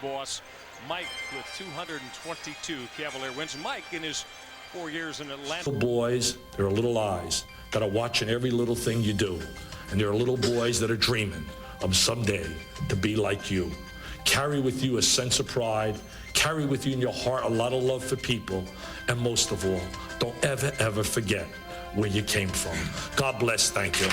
Boss Mike with 222 Cavalier wins. Mike in his 4 years in Atlanta. Little boys, there are little eyes that are watching every little thing you do. And there are little boys that are dreaming of someday to be like you. Carry with you a sense of pride. Carry with you in your heart a lot of love for people. And most of all, don't ever, ever forget where you came from. God bless. Thank you.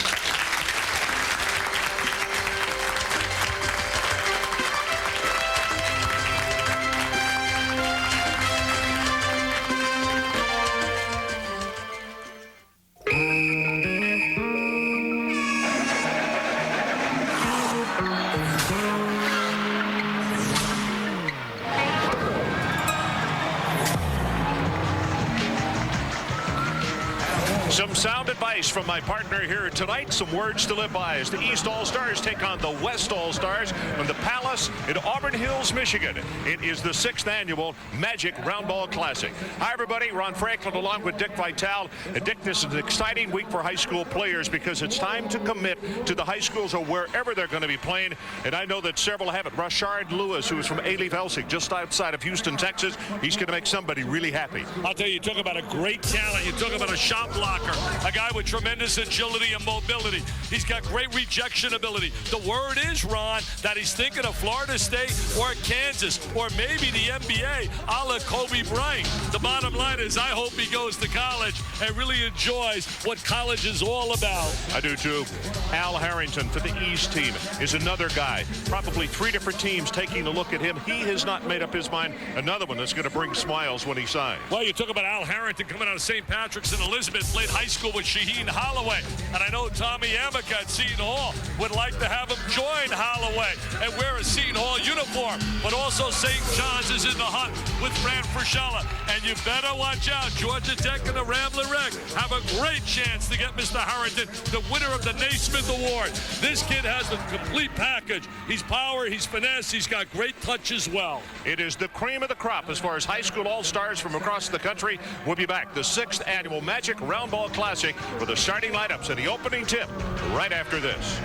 Some sound advice from my partner here tonight. Some words to live by as the East All-Stars take on the West All-Stars from the Palace in Auburn Hills, Michigan. It is the 6th annual Magic Roundball Classic. Hi, everybody. Ron Franklin along with Dick Vitale. And Dick, this is an exciting week for high school players because it's time to commit to the high schools or wherever they're going to be playing. And I know that several have it. Rashard Lewis, who is from Alief-Elsing, just outside of Houston, Texas. He's going to make somebody really happy. I'll tell you, talk about a great talent. You talk about a shot blocker. A guy with tremendous agility and mobility. He's got great rejection ability. The word is, Ron, that he's thinking of Florida State or Kansas or maybe the NBA a la Kobe Bryant. The bottom line is I hope he goes to college and really enjoys what college is all about. I do too. Al Harrington for the East team is another guy. Probably 3 different teams taking a look at him. He has not made up his mind. Another one that's going to bring smiles when he signs. Well, you talk about Al Harrington coming out of St. Patrick's in Elizabeth, played high school with Shaheen Holloway. And I know Tommy Amick at Seton Hall would like to have him join Holloway and wear a Seton Hall uniform. But also St. John's is in the hunt with Fran Fraschilla. And you better watch out. Georgia Tech and the Rambler Reg have a great chance to get Mr. Harrington, the winner of the Naismith Award. This kid has the complete package. He's power, he's finesse, he's got great touch as well. It is the cream of the crop as far as high school all-stars from across the country. We'll be back. The 6th annual Magic Roundball Classic with the starting lineups and the opening tip right after this.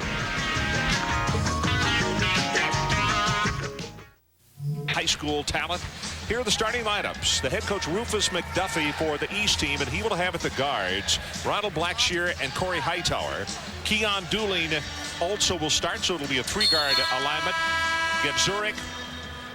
High school talent. Here are the starting lineups. The head coach Rufus McDuffie for the East team, and he will have at the guards Ronald Blackshear and Corey Hightower. Keon Dooling also will start, so it'll be a 3-guard alignment. Get Zurich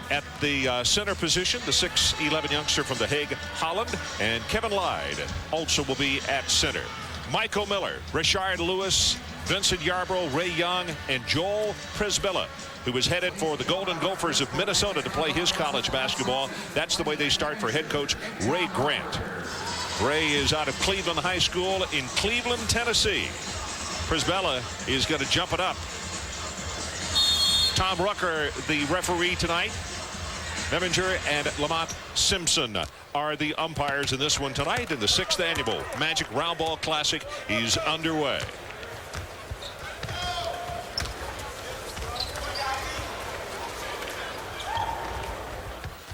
at the center position, the 6'11" youngster from The Hague, Holland, and Kevin Lyde also will be at center. Michael Miller, Rashard Lewis, Vincent Yarbrough, Ray Young, and Joel Prisbilla, who is headed for the Golden Gophers of Minnesota to play his college basketball. That's the way they start for head coach Ray Grant. Ray is out of Cleveland High School in Cleveland, Tennessee. Prisbilla is going to jump it up. Tom Rucker, the referee tonight. Nevinger and Lamont Simpson are the umpires in this one tonight, and the 6th annual Magic Roundball Classic is underway.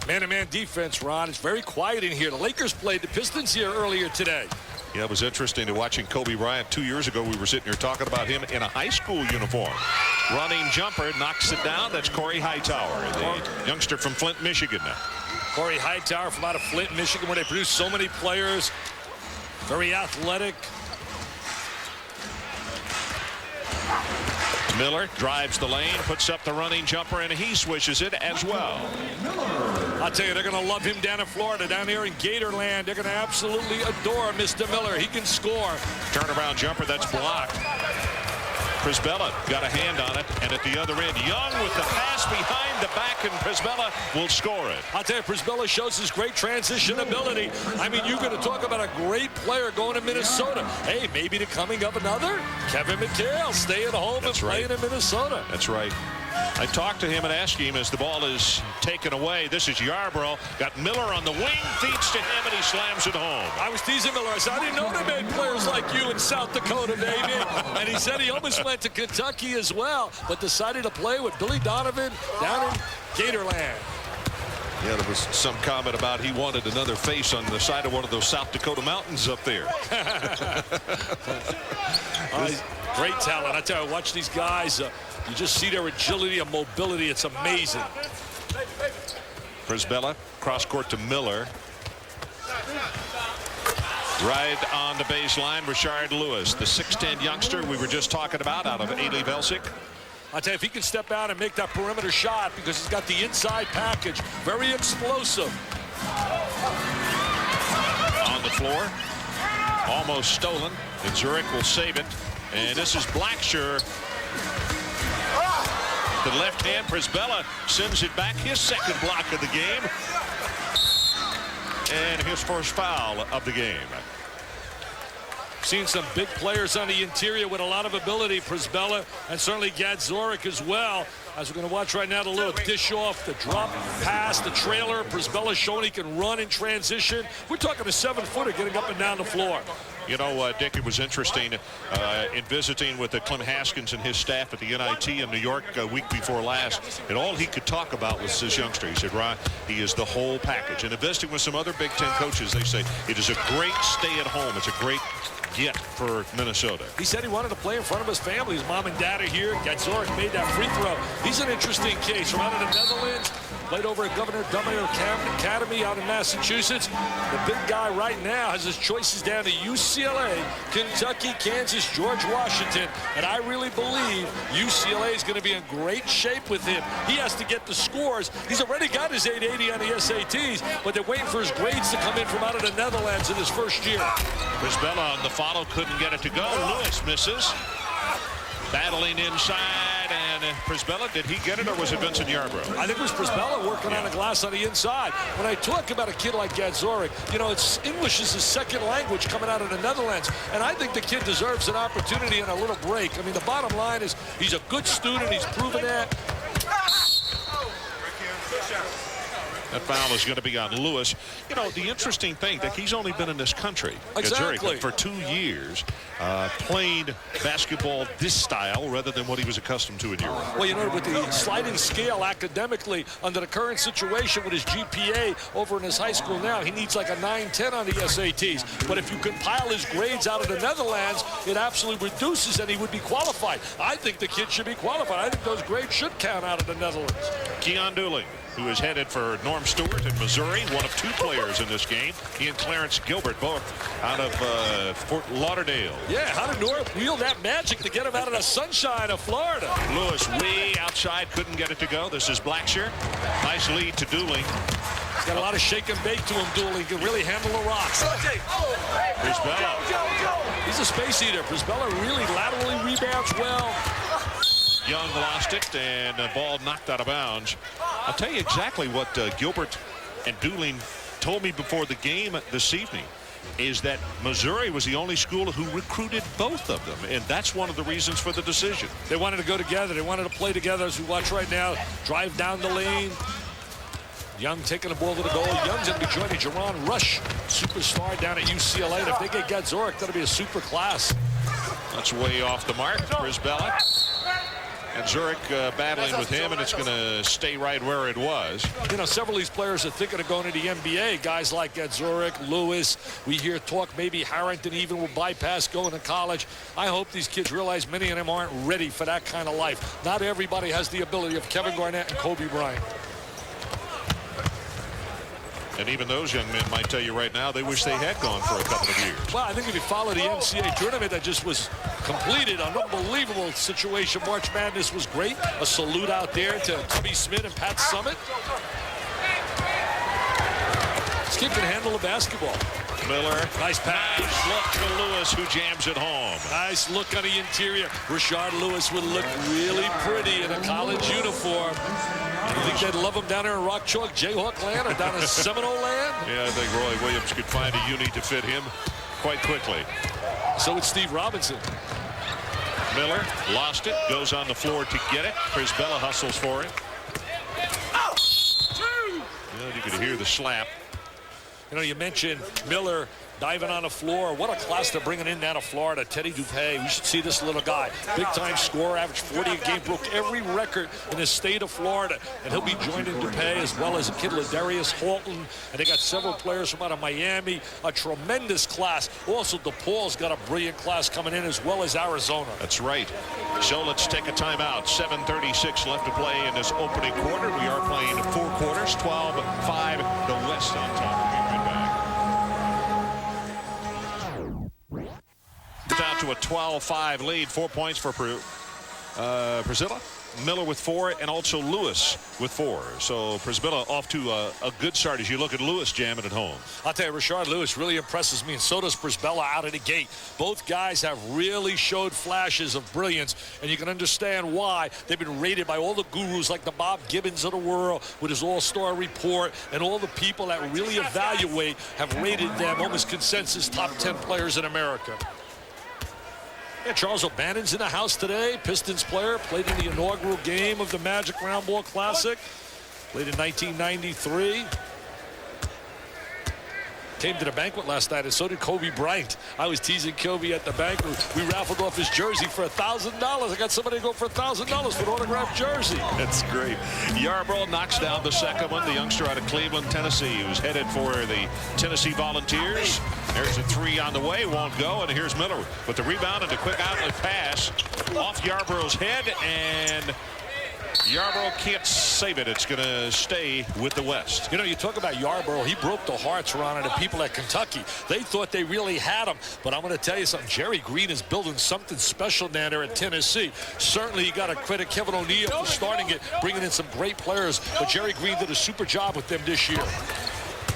Man-to-man defense, Ron. It's very quiet in here. The Lakers played the Pistons here earlier today. Yeah, it was interesting to watching Kobe Bryant 2 years ago. We were sitting here talking about him in a high school uniform. Running jumper, knocks it down. That's Corey Hightower, the youngster from Flint, Michigan. Corey Hightower from out of Flint, Michigan, where they produce so many players. Very athletic. Miller drives the lane, puts up the running jumper, and he swishes it as well. I'll tell you, they're going to love him down in Florida, down here in Gatorland. They're going to absolutely adore Mr. Miller. He can score. Turnaround jumper, that's blocked. Prisbilla got a hand on it, and at the other end, Young with the pass behind the back, and Prisbilla will score it. I'll tell you, Prisbilla shows his great transition ability. I mean, you're going to talk about a great player going to Minnesota. Hey, maybe the coming of another Kevin McHale staying home and playing in Minnesota. That's right. I talked to him and asked him as the ball is taken away. This is Yarbrough. Got Miller on the wing, feeds to him, and he slams it home. I was teasing Miller. I said, I didn't know they made players like you in South Dakota, baby. And he said he almost went to Kentucky as well, but decided to play with Billy Donovan down in Gatorland. Yeah, there was some comment about he wanted another face on the side of one of those South Dakota mountains up there. Great talent. I tell you, watch these guys. You just see their agility and mobility. It's amazing. Prisbella cross court to Miller. Right on the baseline, Rashard Lewis, the 6'10 youngster we were just talking about out of A-League Velsik. I'll tell you, if he can step out and make that perimeter shot, because he's got the inside package, very explosive. On the floor, almost stolen, and Zurich will save it. And this is Blackshear. The left hand, Prisbella sends it back, his second block of the game. And his first foul of the game. Seen some big players on the interior with a lot of ability, Prisbella, and certainly Gadzuric as well. As we're going to watch right now, the little dish off, the drop pass, the trailer. Prisbella showing he can run in transition. We're talking a 7-footer getting up and down the floor. You know, Dick, it was interesting in visiting with Clem Haskins and his staff at the NIT in New York a week before last, and all he could talk about was this youngster. He said, Ron, he is the whole package. And investing with some other Big Ten coaches, they say it is a great stay at home. It's a great get for Minnesota. He said he wanted to play in front of his family. His mom and dad are here. Gadzuric made that free throw. He's an interesting case. From out of the Netherlands, played over at Governor Dummer Academy out in Massachusetts. The big guy right now has his choices down to UCLA, Kentucky, Kansas, George Washington, and I really believe UCLA is going to be in great shape with him. He has to get the scores. He's already got his 880 on the SATs, but they're waiting for his grades to come in from out of the Netherlands in his first year. Prisbella on the follow, couldn't get it to go. Lewis misses. Battling inside, and Prisbella, did he get it, or was it Vincent Yarbrough? I think it was Prisbella working on the glass on the inside. When I talk about a kid like Gadzuric, you know, English is his second language coming out of the Netherlands, and I think the kid deserves an opportunity and a little break. I mean, the bottom line is he's a good student. He's proven that. That foul is going to be on Lewis. You know, the interesting thing that he's only been in this country, exactly, for 2 years, playing basketball this style rather than what he was accustomed to in Europe. Well, you know, with the sliding scale academically under the current situation with his GPA over in his high school now, he needs like a 9-10 on the SATs. But if you compile his grades out of the Netherlands, it absolutely reduces, and he would be qualified. I think the kid should be qualified. I think those grades should count out of the Netherlands. Keon Dooling, who is headed for Norm Stewart in Missouri, one of 2 players in this game. He and Clarence Gilbert, both out of Fort Lauderdale. Yeah, how did Norm wheel that magic to get him out of the sunshine of Florida? Lewis way outside, couldn't get it to go. This is Blackshear. Nice lead to Dooling. He's got a lot of shake and bake to him, Dooling. He can really handle the rocks. Prisbella. He's a space eater. Prisbella really laterally rebounds well. Young lost it, and the ball knocked out of bounds. I'll tell you exactly what Gilbert and Dooling told me before the game this evening, is that Missouri was the only school who recruited both of them, and that's one of the reasons for the decision. They wanted to go together. They wanted to play together, as we watch right now. Drive down the lane. Young taking the ball to the goal. Young's going to be joining Jerron Rush, superstar down at UCLA. And if they get Gadzuric, that'll be a super class. That's way off the mark. Prisbella. And Zurich battling with him, and it's going to stay right where it was. You know, several of these players are thinking of going to the NBA. Guys like Zurich, Lewis. We hear talk maybe Harrington even will bypass going to college. I hope these kids realize many of them aren't ready for that kind of life. Not everybody has the ability of Kevin Garnett and Kobe Bryant. And even those young men might tell you right now they wish they had gone for a couple of years. Well, I think if you follow the NCAA tournament that just was completed, an unbelievable situation. March Madness was great. A salute out there to Tubby Smith and Pat Summitt. This kid can handle the basketball. Miller. Nice pass. Nice look to Lewis, who jams it home. Nice look on the interior. Rashard Lewis would look really pretty in a college uniform. You think they'd love him down there in Rock Chalk, Jayhawk land, or down in Seminole land? Yeah, I think Roy Williams could find a uni to fit him quite quickly. So would Steve Robinson. Miller lost it, goes on the floor to get it. Prisbella hustles for it. Yeah, you could hear the slap. You know, you mentioned Miller diving on the floor. What a class they're bringing in down to Florida. Teddy Dupay, we should see this little guy. Big-time scorer, averaged 40 a game, broke every record in the state of Florida. And he'll be joining Dupay as well as a kid, Ladarius Holton. And they got several players from out of Miami. A tremendous class. Also, DePaul's got a brilliant class coming in as well as Arizona. That's right. So let's take a timeout. 7:36 left to play in this opening quarter. We are playing 4 quarters, 12-5, the West on top. Down to a 12-5 lead. 4 points for Priscilla. Miller with 4, and also Lewis with 4. So Priscilla off to a good start as you look at Lewis jamming at home. I'll tell you, Rashard Lewis really impresses me, and so does Prisbilla out of the gate. Both guys have really showed flashes of brilliance, and you can understand why. They've been rated by all the gurus like the Bob Gibbons of the world with his all-star report, and all the people that really evaluate have rated them almost consensus top 10 players in America. Yeah, Charles O'Bannon's in the house today. Pistons player, played in the inaugural game of the Magic Roundball Classic. Played in 1993. Came to the banquet last night, and so did Kobe Bryant. I was teasing Kobe at the banquet. We raffled off his jersey for $1,000. I got somebody to go for $1,000 for an autographed jersey. That's great. Yarbrough knocks down the second one. The youngster out of Cleveland, Tennessee, who's headed for the Tennessee Volunteers. There's a 3 on the way, won't go, and here's Miller with the rebound and a quick outlet pass off Yarbrough's head, and Yarbrough can't save it. It's going to stay with the West. You know, you talk about Yarbrough. He broke the hearts, Ron, of the people at Kentucky. They thought they really had him. But I'm going to tell you something. Jerry Green is building something special down there at Tennessee. Certainly, you got to credit Kevin O'Neal for starting it, bringing in some great players. But Jerry Green did a super job with them this year.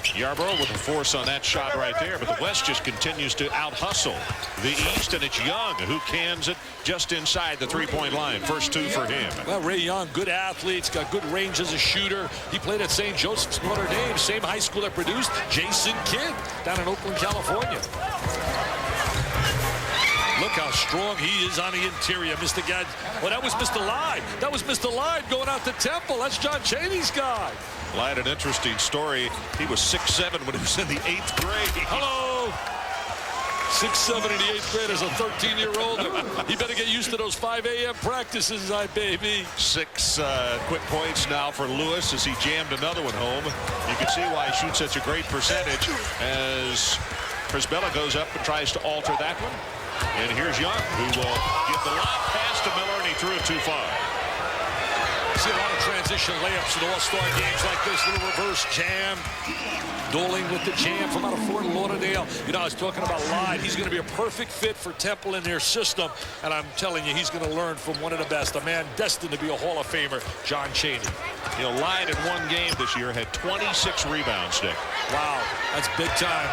Yarbrough with a force on that shot right there, but the West just continues to out-hustle the East, and it's Young who cans it just inside the three-point line. First 2 for him. Well, Ray Young, good athlete. He's got good range as a shooter. He played at St. Joseph's Notre Dame, same high school that produced Jason Kidd down in Oakland, California. Look how strong he is on the interior, Mr. Gadd. Well, that was Mr. Lyde. That was Mr. Lyde going out to Temple. That's John Chaney's guy. Lyde, an interesting story. He was 6'7" when he was in the 8th grade. Hello. 6'7" in the 8th grade as a 13-year-old. He better get used to those 5 a.m. practices, baby. 6 quick points now for Lewis as he jammed another one home. You can see why he shoots such a great percentage as Prisbilla goes up and tries to alter that one. And here's Young, who will give the lob pass to Miller, and he threw it too far. See a lot of transition layups in all-star games like this. Little reverse jam. Doling with the jam from out of Fort Lauderdale. You know, I was talking about Lyde. He's going to be a perfect fit for Temple in their system. And I'm telling you, he's going to learn from one of the best. A man destined to be a Hall of Famer, John Chaney. You know, Lyde in one game this year had 26 rebounds, Dick. Wow, that's big time.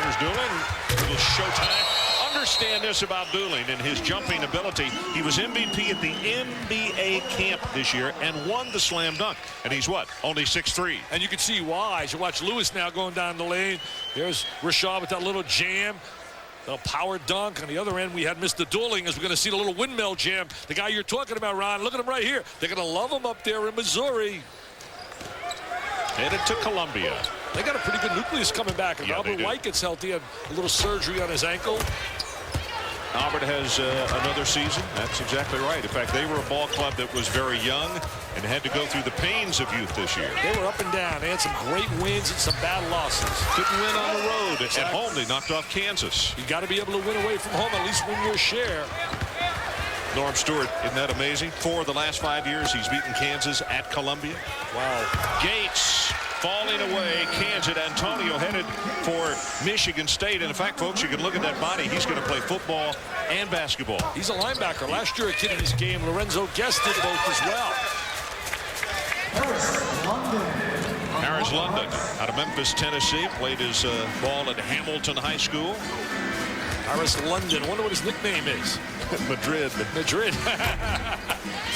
Here's Doolin. Little showtime. Understand this about Doolin and his jumping ability. He was MVP at the NBA camp this year and won the slam dunk. And he's what? Only 6'3". And you can see why. As you watch Lewis now going down the lane. There's Rashad with that little jam. The power dunk. On the other end, we had Mr. Dooling as we're going to see the little windmill jam. The guy you're talking about, Ron. Look at him right here. They're going to love him up there in Missouri. Headed to Columbia. They got a pretty good nucleus coming back. And Albert White gets healthy. Had a little surgery on his ankle. Albert has another season. That's exactly right. In fact, they were a ball club that was very young and had to go through the pains of youth this year. They were up and down. They had some great wins and some bad losses. Couldn't win on the road. At home, they knocked off Kansas. You got to be able to win away from home, at least win your share. Norm Stewart, isn't that amazing? 4 of the last 5 years, he's beaten Kansas at Columbia. Wow. Gates falling away. Kansas. Antonio headed for Michigan State. And in fact, folks, you can look at that body. He's going to play football and basketball. He's a linebacker. Last year, a kid in his game, Lorenzo Guest, did both as well. Harris London out of Memphis, Tennessee. Played his ball at Hamilton High School. Harris London. I wonder what his nickname is. Madrid. Madrid.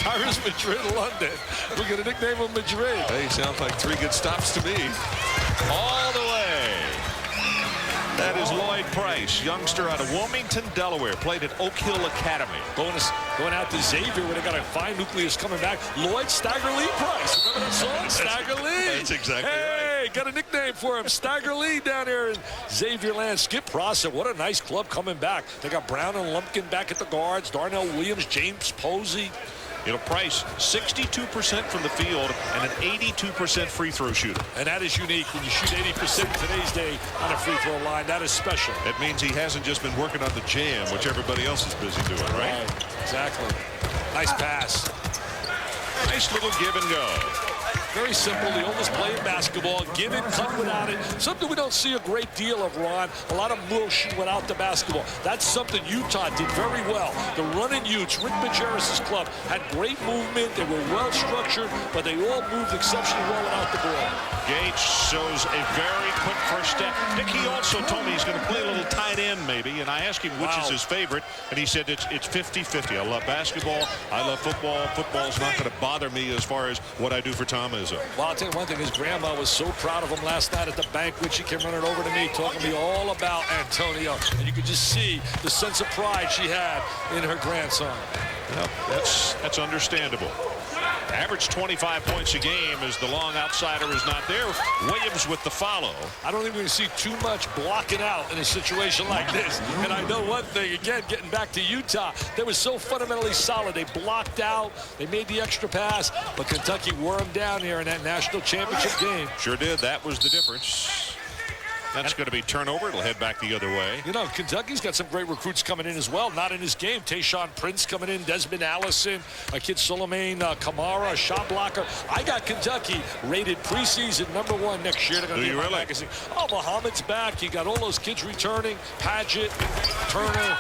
Harris Madrid London. We're going to nickname him Madrid. Hey, sounds like 3 good stops to me. All the way. That is Lloyd Price, youngster out of Wilmington, Delaware. Played at Oak Hill Academy. Going out to Xavier where they got a fine nucleus coming back. Lloyd Stagger Lee Price. Remember that song? Stagger Lee? That's exactly right. Hey, got a nickname for him. Stagger Lee down here in Xavier Land. Skip Prosser, what a nice club coming back. They got Brown and Lumpkin back at the guards. Darnell Williams, James Posey. Price 62% from the field and an 82% free throw shooter. And that is unique when you shoot 80% in today's day on a free throw line. That is special. That means he hasn't just been working on the jam, which everybody else is busy doing, right? Exactly. Nice pass. Nice little give and go. Very simple. The oldest play in basketball. Give it, cut without it. Something we don't see a great deal of, Ron. A lot of motion without the basketball. That's something Utah did very well. The running Utes, Rick Majerus' club, had great movement. They were well structured, but they all moved exceptionally well without the ball. Gage shows a very quick first step. Dick, he also told me he's going to play a little tight end maybe, and I asked him which is his favorite, and he said it's 50-50. I love basketball. I love football. Football's not going to bother me as far as what I do for Tom Izzo. Well, I'll tell you one thing. His grandma was so proud of him last night at the banquet. She came running over to me, talking to me all about Antonio. And you could just see the sense of pride she had in her grandson. Well, that's understandable. Average 25 points a game as the long outsider is not there. Williams with the follow. I don't think we're going to see too much blocking out in a situation like this. And I know one thing, again, getting back to Utah, they were so fundamentally solid. They blocked out. They made the extra pass. But Kentucky wore them down here in that national championship game. Sure did. That was the difference. That's going to be turnover. It'll head back the other way. You know, Kentucky's got some great recruits coming in as well. Not in his game. Tayshaun Prince coming in. Desmond Allison. A kid Suleiman Kamara, a shot blocker. I got Kentucky rated preseason #1 next year. They're going to be in my magazine. Oh, Muhammad's back. You got all those kids returning. Padgett, Turner.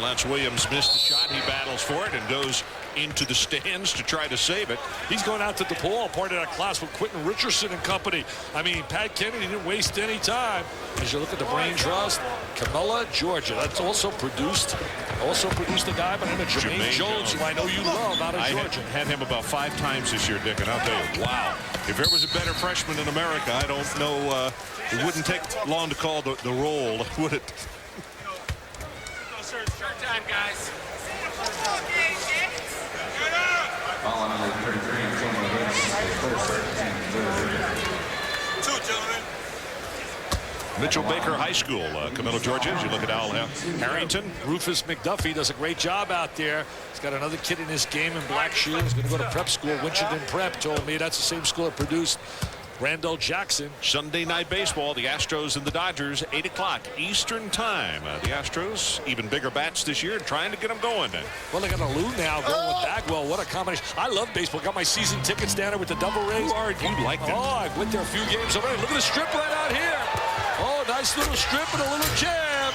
Lance Williams missed the shot. He battles for it and goes into the stands to try to save it. He's going out to DePaul, part of that class with Quentin Richardson and company. I mean, Pat Kennedy didn't waste any time. As you look at the brain trust, Camilla, Georgia. That's also produced a guy by the name of Jermaine Jones, who I know you love out of Georgia. I had him about 5 times this year, Dick, and I'll tell you, wow. If there was a better freshman in America, I don't know, it wouldn't take long to call the roll, would it? Short time, guys. Mitchell Baker High School, Camilla, Georgia. As you look at Al Harrington. Rufus McDuffie does a great job out there. He's got another kid in his game in black shoes. He's going to go to prep school. Winchendon Prep told me that's the same school that produced Randall Jackson. Sunday night baseball, the Astros and the Dodgers, 8 o'clock Eastern time. The Astros, even bigger bats this year, trying to get them going. Well, they got a Lou now going with Bagwell. What a combination. I love baseball. Got my season tickets down there with the Double Rays. You like them? Oh, I went there a few games already. Look at the strip right out here. Oh, nice little strip and a little jam.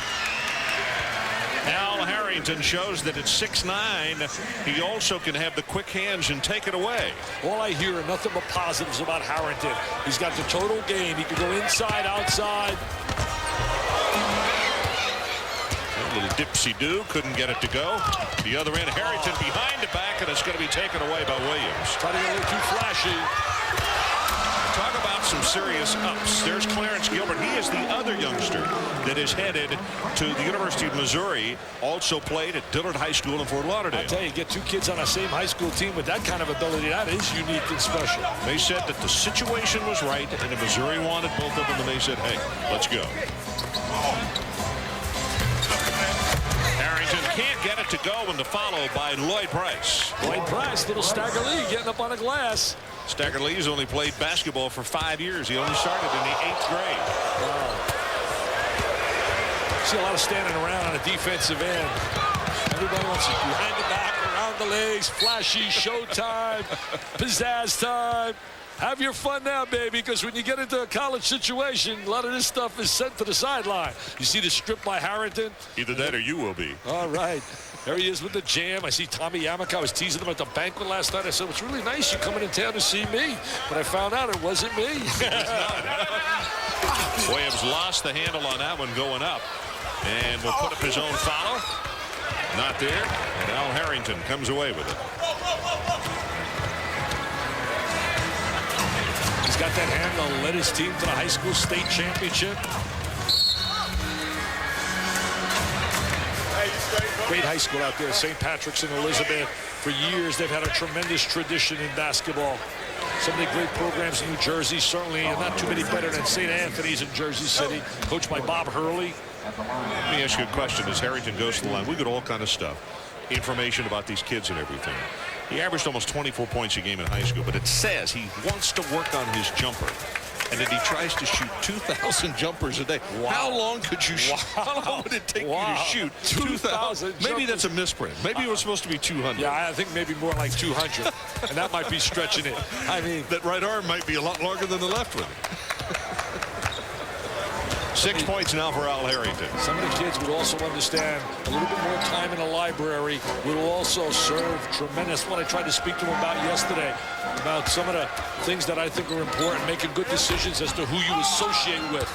Al Harrington shows that at 6'9", he also can have the quick hands and take it away. All I hear are nothing but positives about Harrington. He's got the total game. He can go inside, outside. A little dipsy-do, couldn't get it to go. The other end, Harrington behind the back, and it's going to be taken away by Williams. Trying to get a little too flashy. Talk about some serious ups. There's Clarence Gilbert. He is the other youngster that is headed to the University of Missouri. Also played at Dillard High School in Fort Lauderdale. I tell you, get 2 kids on the same high school team with that kind of ability. That is unique and special. They said that the situation was right, and if Missouri wanted both of them, and they said, hey, let's go. Harrington can't get it to go, and the follow by Lloyd Price. Lloyd Price, little Stagger Lee getting up on the glass. Stagger Lee's only played basketball for 5 years. He only started in the 8th grade. Wow. See a lot of standing around on a defensive end. Everybody wants it behind the back, around the legs, flashy, showtime, pizzazz time. Have your fun now, baby, because when you get into a college situation, a lot of this stuff is sent to the sideline. You see the strip by Harrington? Either that or you will be. All right. There he is with the jam. I see Tommy Yamaka. I was teasing him at the banquet last night. I said, it's really nice you coming in town to see me. But I found out it wasn't me. Williams lost the handle on that one going up. And will put up his own follow. Not there. And Al Harrington comes away with it. He's got that handle, led his team to the high school state championship. Great high school out there, St. Patrick's and Elizabeth. For years, they've had a tremendous tradition in basketball. some of the great programs in New Jersey, certainly, and not too many better than St. Anthony's in Jersey City, coached by Bob Hurley. Let me ask you a question. As Harrington goes to the line, we get all kind of stuff, information about these kids and everything. He averaged almost 24 points a game in high school, but it says he wants to work on his jumper, and that he tries to shoot 2,000 jumpers a day. Wow. How long could you shoot? How long would it take you to shoot 2,000? Maybe that's a misprint. Maybe it was supposed to be 200. Yeah, I think maybe more like 200, and that might be stretching it. I mean, that right arm might be a lot longer than the left one. 6 points now for Al Harrington. Some of the kids would also understand a little bit more time in the library will also serve tremendous. What I tried to speak to him about yesterday, about some of the things that I think are important, making good decisions as to who you associate with.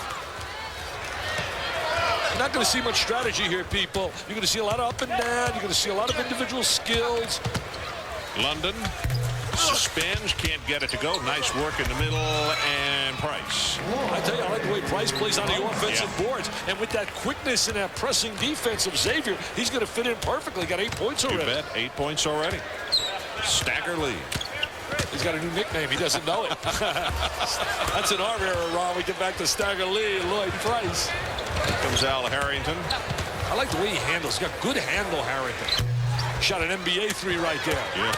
You're not going to see much strategy here, people. You're going to see a lot of up and down. You're going to see a lot of individual skills. London suspends, can't get it to go. Nice work in the middle, and Price. I tell you, I like the way Price plays on the offensive boards. And with that quickness and that pressing defense of Xavier, he's going to fit in perfectly. Got 8 points already. You bet, 8 points already. Stagger Lee. He's got a new nickname. He doesn't know it. That's in our era, Ron. We get back to Stagger Lee and Lloyd Price. Here comes Al Harrington. I like the way he handles. He's got good handle, Harrington. Shot an NBA three right there. Yeah.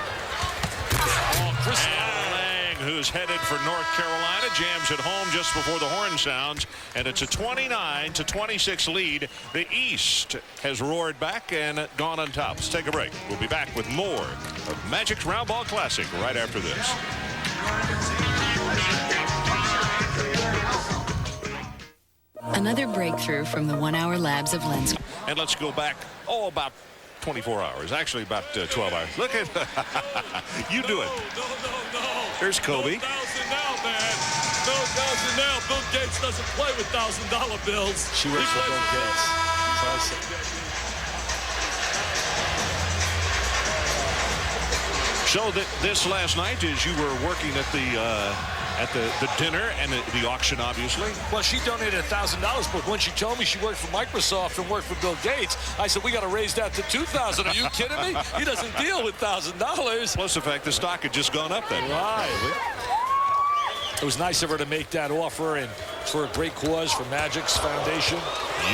Oh, Chris Lang, who's headed for North Carolina, jams it home just before the horn sounds, and it's a 29-26 lead. The East has roared back and gone on top. Let's take a break. We'll be back with more of Magic's Round Ball Classic right after this. Another breakthrough from the 1 Hour Labs of Lens. And let's go back, about 24 hours. Actually, about 12 hours. Look at you do it. No. There's Kobe. No $1,000 now, man. No $1,000 now. Bill Gates doesn't play with $1,000 bills. She works for Bill Gates. So this last night, as you were working at the dinner and the auction, obviously. Well, she donated $1,000, but when she told me she worked for Microsoft and worked for Bill Gates, I said, we got to raise that to $2,000. Are you kidding me? He doesn't deal with $1,000. Plus the fact the stock had just gone up then. Right. It was nice of her to make that offer, and for a great cause for Magic's Foundation.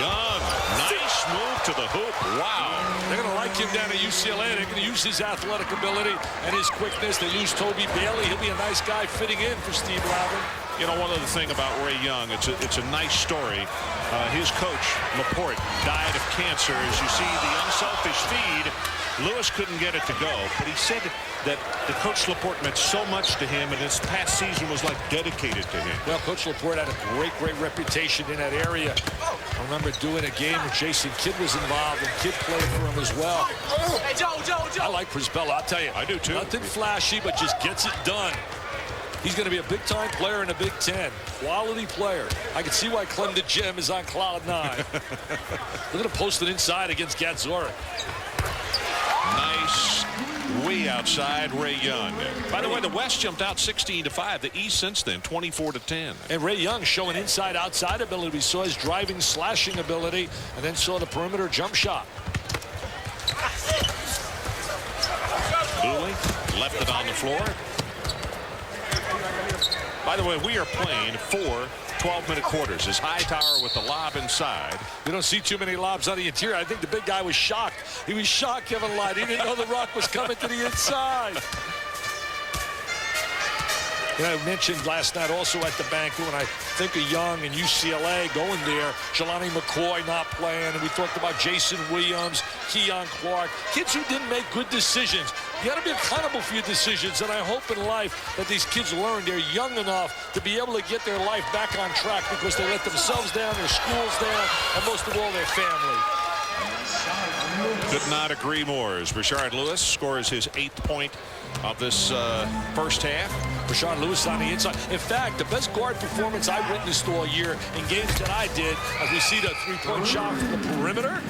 Young, nice move to the hoop. Wow. They're going to like him down at UCLA. They're going to use his athletic ability and his quickness. They lose Toby Bailey. He'll be a nice guy fitting in for Steve Lavin. You know, one other thing about Ray Young, it's a nice story. His coach, Laporte, died of cancer. As you see the unselfish feed, Lewis couldn't get it to go, but he said that the Coach Laporte meant so much to him, and his past season was like dedicated to him. Well, Coach Laporte had a great reputation in that area. I remember doing a game where Jason Kidd was involved, and Kidd played for him as well. Hey, Joe. I like Prisbella, I'll tell you. I do too. Nothing flashy, but just gets it done. He's going to be a big-time player in the Big Ten. Quality player. I can see why Clem the Gem is on cloud 9. Look at him posted inside against Gadzorek. Nice way outside Ray Young. By the way, the West jumped out 16-5. The East since then 24-10. And Ray Young showing inside-outside ability. We saw his driving, slashing ability, and then saw the perimeter jump shot. Dooley left it on the floor. By the way, we are playing 4 12-minute quarters. As Hightower with the lob inside. You don't see too many lobs on the interior. I think the big guy was shocked. He was shocked, Kevin Light. He didn't know the rock was coming to the inside. And I mentioned last night also at the banquet when I think of Young and UCLA going there, Jelani McCoy not playing, and we talked about Jason Williams, Keon Clark, kids who didn't make good decisions. You got to be accountable for your decisions, and I hope in life that these kids learn they're young enough to be able to get their life back on track because they let themselves down, their schools down, and most of all, their family. Could not agree more as Rashard Lewis scores his 8th point of this first half. Rashard Lewis on the inside. In fact, the best guard performance I witnessed all year in games that I did, as we see the three-point shot from the perimeter,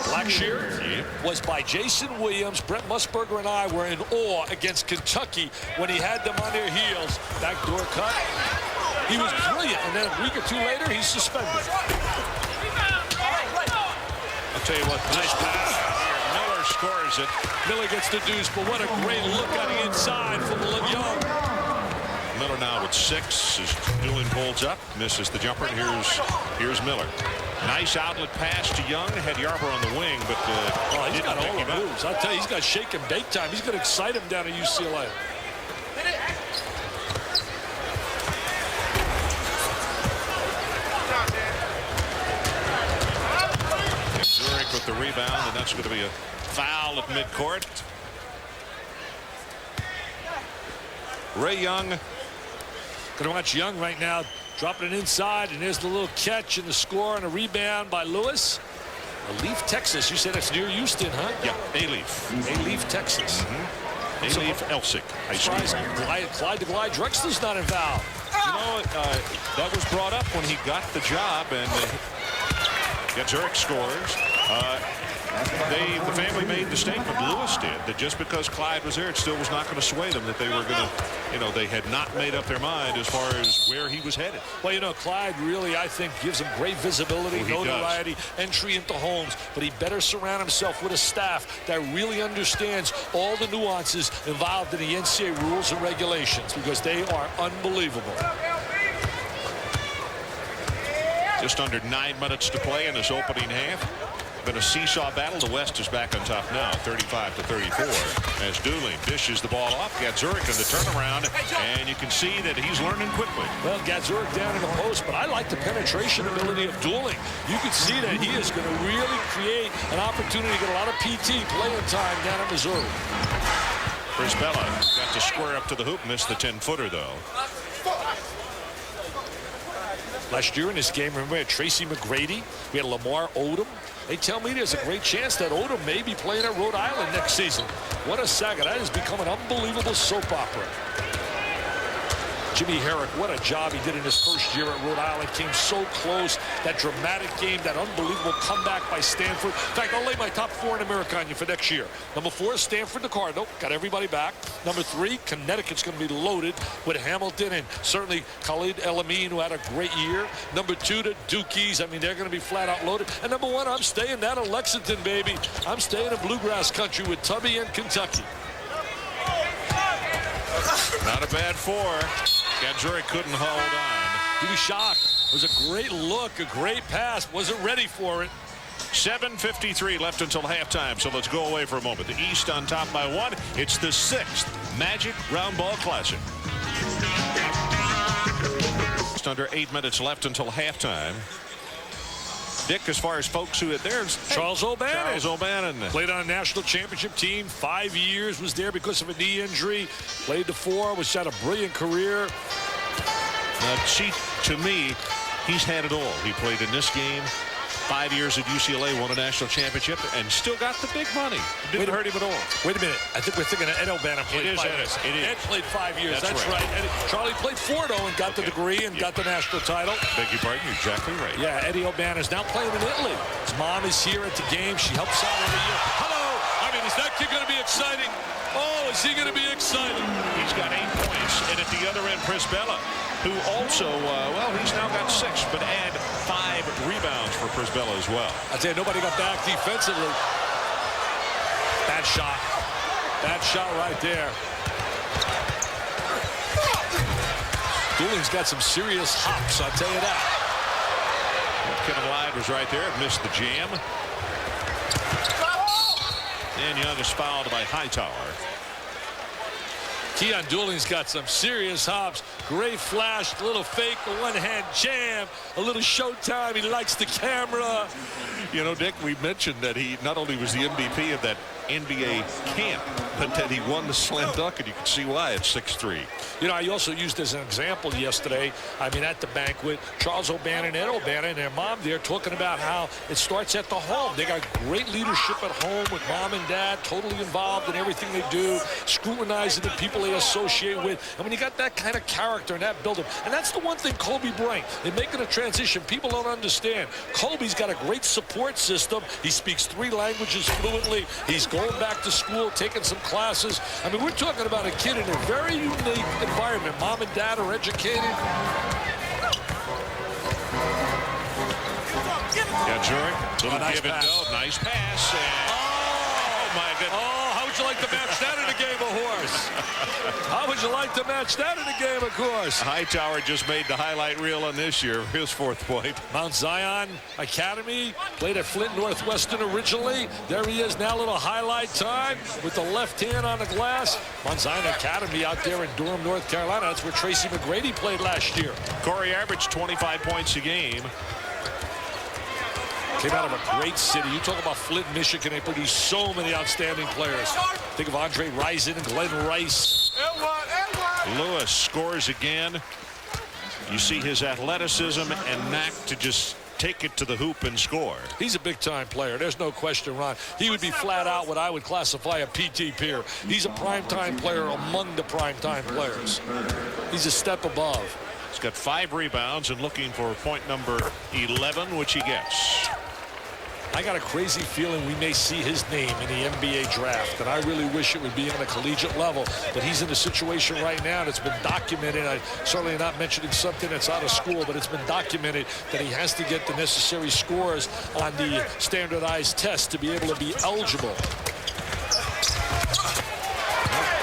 Blackshear, was by Jason Williams. Brent Musburger and I were in awe against Kentucky when he had them on their heels. Backdoor cut. He was brilliant, and then a week or two later, he's suspended. I'll tell you what, nice pass. Miller scores it. Miller gets the deuce, but what a great look on the inside from Young. Miller now with 6 as Doolin pulls up, misses the jumper. Here's Miller. Nice outlet pass to Young. Had Yarber on the wing, but he's got all the moves. I'll tell you, he's got shake and bake time. He's going to excite him down at UCLA. Zurich with the rebound, and that's going to be a foul at midcourt. Ray Young. Going to watch Young right now, dropping it inside, and there's the little catch and the score and a rebound by Lewis. Alief, Texas. You said that's near Houston, huh? Yeah, Alief. Alief, Texas. Alief Elsik High School. Clyde the Glide Drexler's not involved. You know, that was brought up when he got the job, and Zurich scores. The family made the statement, Lewis did, that just because Clyde was there, it still was not going to sway them, that they were going to, they had not made up their mind as far as where he was headed. Well, Clyde really, I think, gives him great visibility, notoriety, entry into homes, but he better surround himself with a staff that really understands all the nuances involved in the NCAA rules and regulations, because they are unbelievable. Just under 9 minutes to play in this opening half. Been a seesaw battle. The West is back on top now, 35-34. As Doolin dishes the ball off. Zurich in the turnaround, and you can see that he's learning quickly. Well, Zurich down in the post, but I like the penetration ability of Doolin. You can see that he is going to really create an opportunity to get a lot of PT playing time down in Missouri. Brisbella got to square up to the hoop, missed the 10-footer though. Last year in this game, remember, we had Tracy McGrady, we had Lamar Odom. They tell me there's a great chance that Odom may be playing at Rhode Island next season. What a saga. That has become an unbelievable soap opera. Jimmy Herrick, what a job he did in his first year at Rhode Island. Came so close. That dramatic game, that unbelievable comeback by Stanford. In fact, I'll lay my top 4 in America on you for next year. Number 4 is Stanford, the Cardinal. Got everybody back. Number 3, Connecticut's going to be loaded with Hamilton and certainly Khalid El-Amin, who had a great year. Number 2, the Dukies. I mean, they're going to be flat out loaded. And number 1, I'm staying down in Lexington, baby. I'm staying in bluegrass country with Tubby and Kentucky. Not a bad 4. Zurich couldn't hold on. He was shocked. It was a great look, a great pass. Wasn't ready for it. 7:53 left until halftime, so let's go away for a moment. The East on top by 1. It's the 6th Magic Round Ball Classic. Just under 8 minutes left until halftime. Dick, as far as folks who had theirs, Charles O'Bannon. Charles O'Bannon. Played on a national championship team, 5 years, was there because of a knee injury. Played the 4, was had a brilliant career. See, to me, he's had it all. He played in this game, 5 years at UCLA, won a national championship, and still got the big money. It didn't hurt him at all. Wait a minute. I think we're thinking of Ed O'Bannon played 5 years. Ed played 5 years. That's right. Charlie played 4, though, and got the degree and got the national title. Beg your pardon, you're exactly right. Yeah, Eddie O'Bannon is now playing in Italy. His mom is here at the game. She helps out every year. Hello! I mean, is that kid going to be exciting? Oh, is he going to be exciting? He's got 8 points. And at the other end, Brisbella, who also, he's now got 6, but add 5 rebounds for Brisbella as well. I tell you, nobody got back defensively. Bad shot. Bad shot right there. Doolin's got some serious hops, I'll tell you that. Kevin Lyde was right there, missed the jam. And Young is fouled by Hightower. Keon Dooling's got some serious hops. Great flash, a little fake, a one-hand jam, a little showtime. He likes the camera. You know, Dick, we mentioned that he not only was the MVP of that NBA camp, but that he won the slam dunk, and you can see why at 6'3". You know, I also used as an example yesterday, I mean, at the banquet, Charles O'Bannon and Ed O'Bannon and their mom there talking about how it starts at the home. They got great leadership at home with mom and dad, totally involved in everything they do, scrutinizing the people they associate with. And when you got that kind of character and that buildup, and that's the one thing Kobe Bryant, in making a transition, people don't understand. Kobe's got a great support system. He speaks 3 languages fluently. He's going back to school, taking some classes. I mean, we're talking about a kid in a very unique environment. Mom and dad are educated. Yeah, Zurich, little give and go. Nice pass. And, oh, my goodness. Oh, how would you like to match that in a game of horse? How would you like to match that in a game of course? Hightower just made the highlight reel on this year. His 4th point. Mount Zion Academy, played at Flint Northwestern originally. There he is now, a little highlight time with the left hand on the glass. Mount Zion Academy out there in Durham, North Carolina. That's where Tracy McGrady played last year. Corey averaged 25 points a game. Came out of a great city. You talk about Flint, Michigan. They produce so many outstanding players. Think of Andre Rison and Glenn Rice. Lewis scores again. You see his athleticism and knack to just take it to the hoop and score. He's a big-time player. There's no question, Ron. He would be flat out what I would classify a PT peer. He's a prime-time player among the prime-time players. He's a step above. He's got 5 rebounds and looking for point number 11, which he gets. I got a crazy feeling we may see his name in the NBA draft, and I really wish it would be on a collegiate level. But he's in a situation right now that's been documented. I'm certainly not mentioning something that's out of school, but it's been documented that he has to get the necessary scores on the standardized test to be able to be eligible.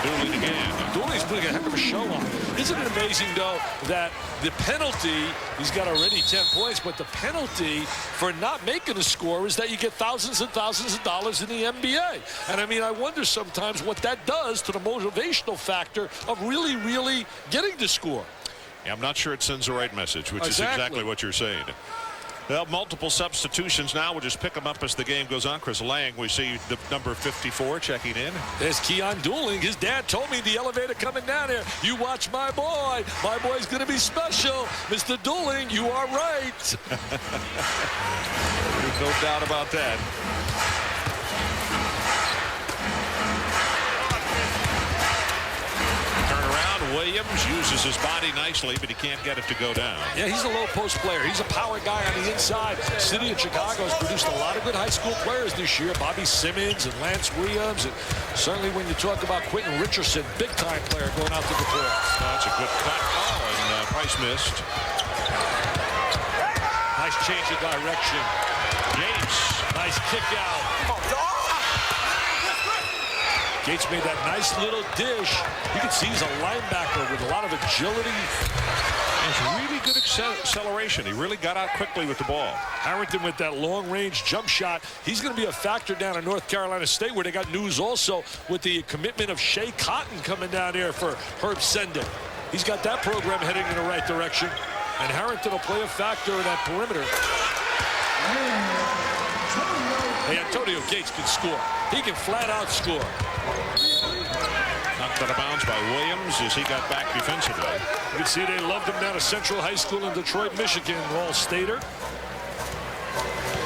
Dooley again. Dooley's putting a heck of a show on. Isn't it amazing, though, that the penalty, he's got already 10 points, but the penalty for not making a score is that you get thousands and thousands of dollars in the NBA. And, I mean, I wonder sometimes what that does to the motivational factor of really, really getting to score. Yeah, I'm not sure it sends the right message, which is exactly what you're saying. Well, multiple substitutions now. We'll just pick them up as the game goes on. Chris Lang, we see the number 54 checking in. There's Keon Dooling. His dad told me the elevator coming down here. You watch my boy. My boy's going to be special. Mr. Dooling, you are right. There's no doubt about that. Williams uses his body nicely, but he can't get it to go down. Yeah, he's a low post player. He's a power guy on the inside. City of Chicago has produced a lot of good high school players this year. Bobby Simmons and Lance Williams. And certainly when you talk about Quentin Richardson, big-time player going out to the playoffs. That's a good cut. Oh, and Price missed. Nice change of direction. Gates. Nice kick out. Gates made that nice little dish. You can see he's a linebacker with a lot of agility. It's really good acceleration. He really got out quickly with the ball. Harrington with that long-range jump shot. He's going to be a factor down in North Carolina State, where they got news also with the commitment of Shea Cotton coming down here for Herb Sendek. He's got that program heading in the right direction. And Harrington will play a factor in that perimeter. Hey, Antonio Gates can score. He can flat out score. Knocked out of bounds by Williams as he got back defensively. You can see they loved him down at Central High School in Detroit, Michigan. All-Stater.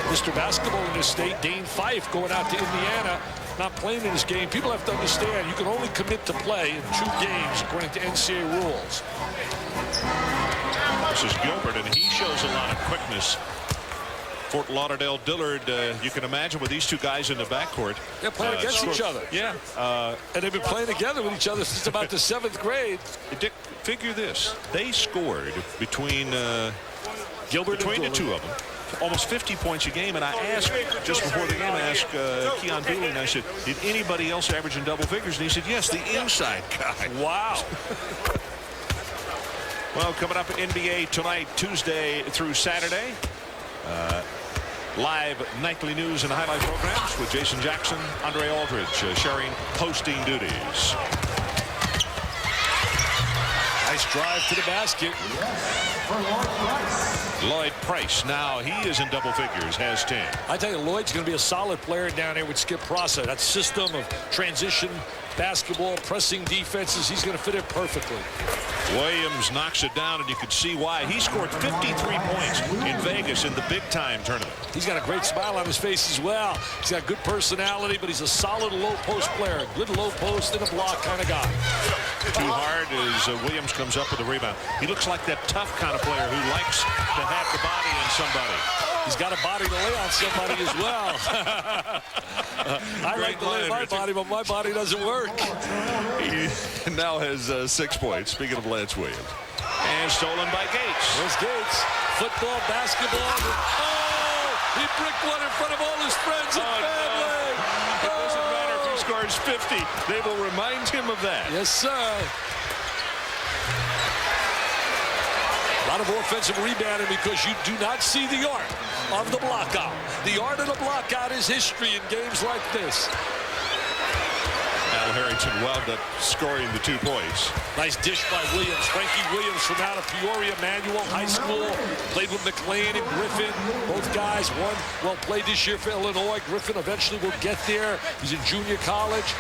Mr. Basketball in this state, Dane Fife, going out to Indiana, not playing in this game. People have to understand you can only commit to play in 2 games according to NCAA rules. This is Gilbert, and he shows a lot of quickness. Fort Lauderdale Dillard, you can imagine with these 2 guys in the backcourt. They're playing against each other. Yeah. And they've been playing together with each other since about the 7th grade. Dick, figure this. They scored between Gilbert between the 2 of them. Almost 50 points a game, and I asked just before the game, I asked Keon Dooley, and I said, did anybody else average in double figures? And he said, yes, the inside guy. Wow. Well, coming up NBA tonight, Tuesday through Saturday. Live nightly news and highlight programs with Jason Jackson, Andre Aldridge sharing hosting duties. Nice drive to the basket. Lloyd Price, now he is in double figures, has 10. I tell you, Lloyd's going to be a solid player down there with Skip Prosser. That system of transition, basketball, pressing defenses, he's going to fit it perfectly. Williams knocks it down, and you can see why. He scored 53 points in Vegas in the big-time tournament. He's got a great smile on his face as well. He's got good personality, but he's a solid low-post player. Good low-post and a block kind of guy. Too hard as Williams comes up with a rebound. He looks like that tough kind of player who likes to have the body on somebody. He's got a body to lay on somebody as well. I like to lay on my body, but my body doesn't work. He now has 6 points, speaking of Lance Williams. And stolen by Gates. There's Gates. Football, basketball. Oh! He bricked one in front of all his friends and family. It doesn't matter if he's scores 50, they will remind him of that. Yes, sir. A lot of offensive rebounding because you do not see the art of the blockout. The art of the blockout is history in games like this. Al Harrington wound up scoring the 2 points. Nice dish by Williams. Frankie Williams from out of Peoria Manual High School. Played with McLean and Griffin. Both guys, one well played this year for Illinois. Griffin eventually will get there. He's in junior college.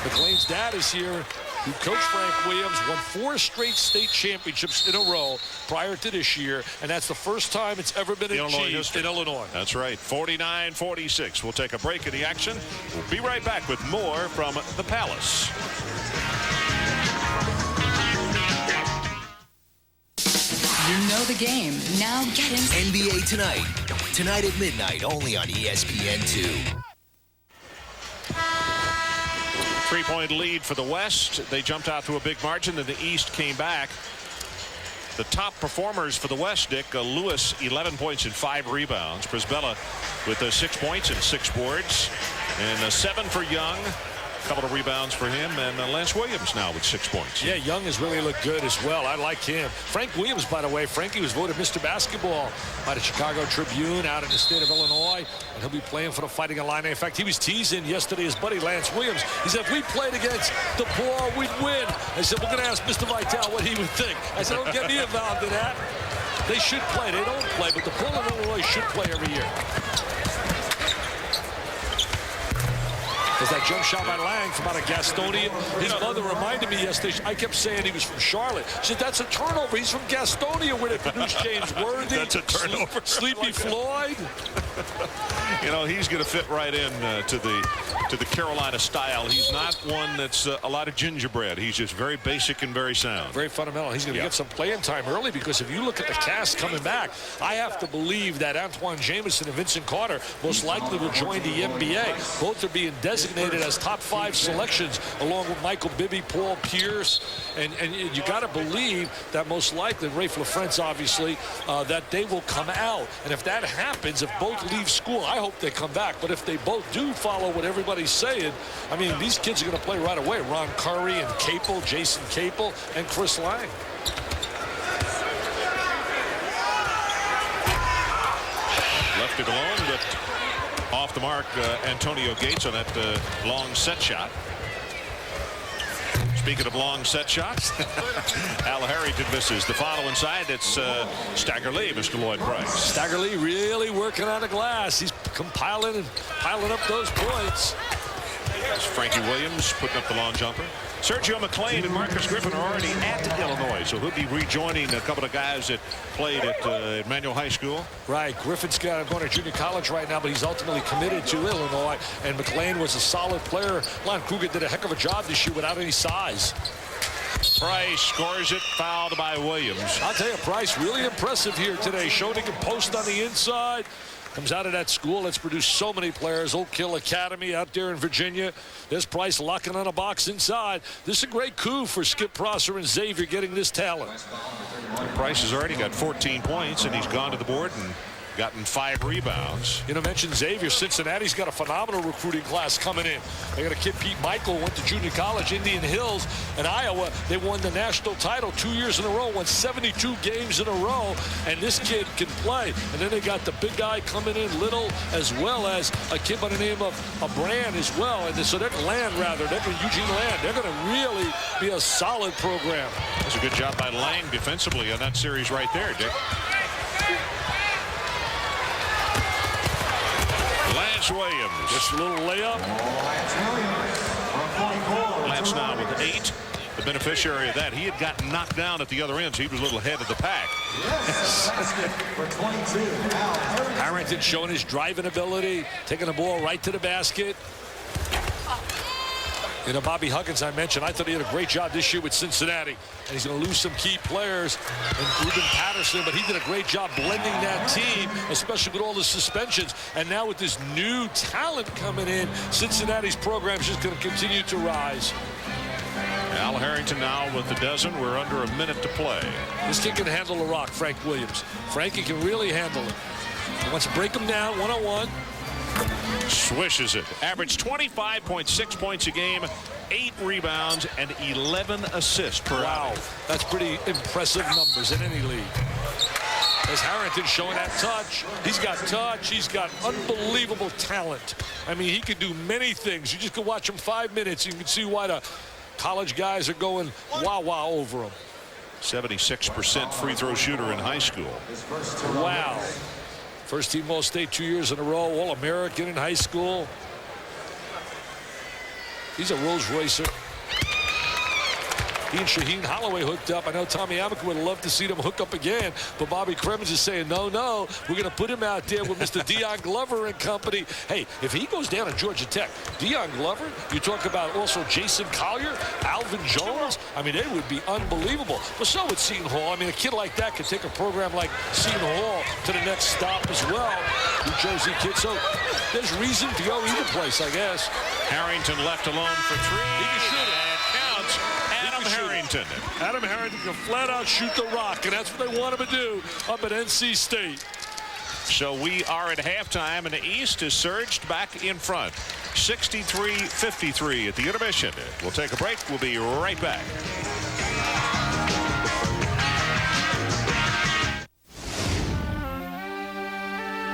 McLean's dad is here, who coached Frank Williams, won 4 straight state championships in a row prior to this year, and that's the first time it's ever been achieved in Illinois. That's right, 49-46. We'll take a break in the action. We'll be right back with more from the Palace. You know the game. Now get in. NBA Tonight. Tonight at midnight, only on ESPN2. 3-point lead for the West. They jumped out to a big margin, then the East came back. The top performers for the West, Dick, Lewis, 11 points and 5 rebounds. Prisbella with 6 points and 6 boards. And 7 for Young. A couple of rebounds for him. And Lance Williams now with 6 points. Yeah, Young has really looked good as well. I like him. Frank Williams, by the way, Frankie was voted Mr. Basketball by the Chicago Tribune out in the state of Illinois. And he'll be playing for the Fighting Illini. In fact, he was teasing yesterday his buddy Lance Williams. He said, if we played against DePaul, we'd win. I said, we're going to ask Mr. Vitale what he would think. I said, don't get me involved in that. They should play. They don't play, but DePaul and Illinois should play every year. There's that jump shot by Lang from out of Gastonia. His mother reminded me yesterday, I kept saying he was from Charlotte. She said, that's a turnover. He's from Gastonia, where they produced James Worthy. That's a turnover. Sleepy Floyd. You know, he's going to fit right in to the Carolina style. He's not one that's a lot of gingerbread. He's just very basic and very sound. Very fundamental. He's going to get some playing time early, because if you look at the cast coming back, I have to believe that Antoine Jameson and Vincent Carter most likely will join the NBA. Both are being designated as top 5 selections, along with Michael Bibby, Paul Pierce, and you got to believe that most likely, Rafe LaFrentz obviously, that they will come out. And if that happens, if both leave school, I hope they come back. But if they both do follow what everybody's saying, I mean, these kids are going to play right away. Ron Curry and Capel, Jason Capel, and Chris Lang. Left it alone, but off the mark, Antonio Gates on that long set shot. Speaking of long set shots, Al Harrington misses. The follow inside, it's Stagger Lee, Mr. Lloyd Price. Stagger Lee really working on the glass. He's compiling and piling up those points. That's Frankie Williams putting up the long jumper. Sergio McLean and Marcus Griffin are already at Illinois, so he'll be rejoining a couple of guys that played at Manual High School. Right. Griffin's going to junior college right now, but he's ultimately committed to Illinois. And McLean was a solid player. Lon Kruger did a heck of a job this year without any size. Price scores it, fouled by Williams. I'll tell you, Price really impressive here today. Showed he can post on the inside. Comes out of that school that's produced so many players. Oak Hill Academy out there in Virginia. There's Price locking on a box inside. This is a great coup for Skip Prosser and Xavier getting this talent. Price has already got 14 points, and he's gone to the board and gotten 5 rebounds. You know, mentioned Xavier. Cincinnati's got a phenomenal recruiting class coming in. They got a kid, Pete Michael, went to junior college, Indian Hills, and Iowa. They won the national title 2 years in a row, won 72 games in a row, and this kid can play. And then they got the big guy coming in, Little, as well as a kid by the name of Brand as well. And so they're Land, rather. They're Eugene Land. They're going to really be a solid program. That's a good job by Lang defensively on that series right there, Dick. Lance Williams. Just a little layup. Lance now with 8. The beneficiary of that. He had gotten knocked down at the other end, so he was a little ahead of the pack. Harrington showing his driving ability, taking the ball right to the basket. You know, Bobby Huggins, I mentioned, I thought he had a great job this year with Cincinnati. And he's going to lose some key players, and Ruben Patterson, but he did a great job blending that team, especially with all the suspensions. And now with this new talent coming in, Cincinnati's program is just going to continue to rise. Al Harrington now with a dozen. We're under a minute to play. This kid can handle the rock, Frank Williams. Frankie can really handle it. He wants to break him down one-on-one. Swishes it. Averaged 25.6 points a game, 8 rebounds, and 11 assists per outing. That's pretty impressive numbers in any league. As Harrington showing that touch. He's got touch. He's got unbelievable talent. I mean, he can do many things. You just can watch him 5 minutes. You can see why the college guys are going wow over him. 76% free throw shooter in high school. Wow. First team All-State 2 years in a row. All-American in high school. He's a Rolls Roycer. He and Shaheen Holloway hooked up. I know Tommy Amick would love to see them hook up again, but Bobby Cremins is saying, no, we're going to put him out there with Mr. Dion Glover and company. Hey, if he goes down to Georgia Tech, Dion Glover, you talk about also Jason Collier, Alvin Jones. I mean, they would be unbelievable. But so would Seton Hall. I mean, a kid like that could take a program like Seton Hall to the next stop as well. New Jersey kid. So there's reason to go either place, I guess. Harrington left alone for 3. He can shoot it. Counts. Harrington. Adam Harrington can flat out shoot the rock, and that's what they want him to do up at NC State. So we are at halftime, and the East is surged back in front. 63-53 at the intermission. We'll take a break. We'll be right back.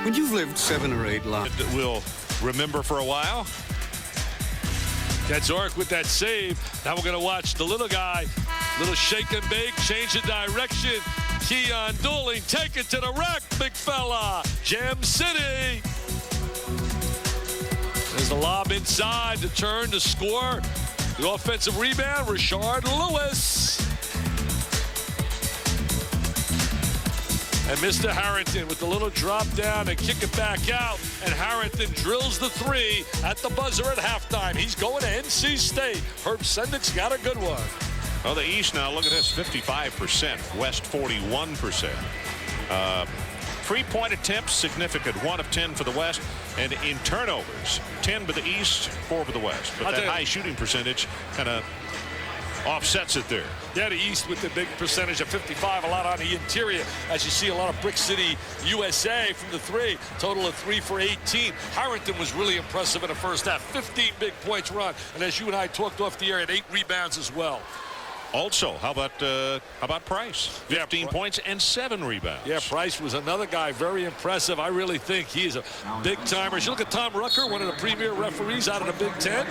When you've lived 7 or 8 lives, We'll remember for a while. Gadzuric with that save. Now we're going to watch the little guy. Little shake and bake, change the direction. Keon Dooling, take it to the rack, big fella. Jam City. There's the lob inside, the turn, the score. The offensive rebound, Rashard Lewis. And Mr. Harrington with the little drop down and kick it back out. And Harrington drills the 3 at the buzzer at halftime. He's going to NC State. Herb Sendik's got a good one. Well, the East now, look at this, 55%. West, 41%. 3-point attempts, significant. 1 of 10 for the West. And in turnovers, 10 for the East, 4 for the West. But that high shooting percentage kind of offsets it there. Yeah, the East with the big percentage of 55, a lot on the interior, as you see a lot of Brick City, USA from the 3, total of 3 for 18. Harrington was really impressive in the first half, 15 big points run, and as you and I talked off the air, had 8 rebounds as well. Also, how about Price? 15 points and 7 rebounds. Yeah, Price was another guy, very impressive. I really think he's a big-timer. You look at Tom Rucker, one of the premier referees out of the Big Ten,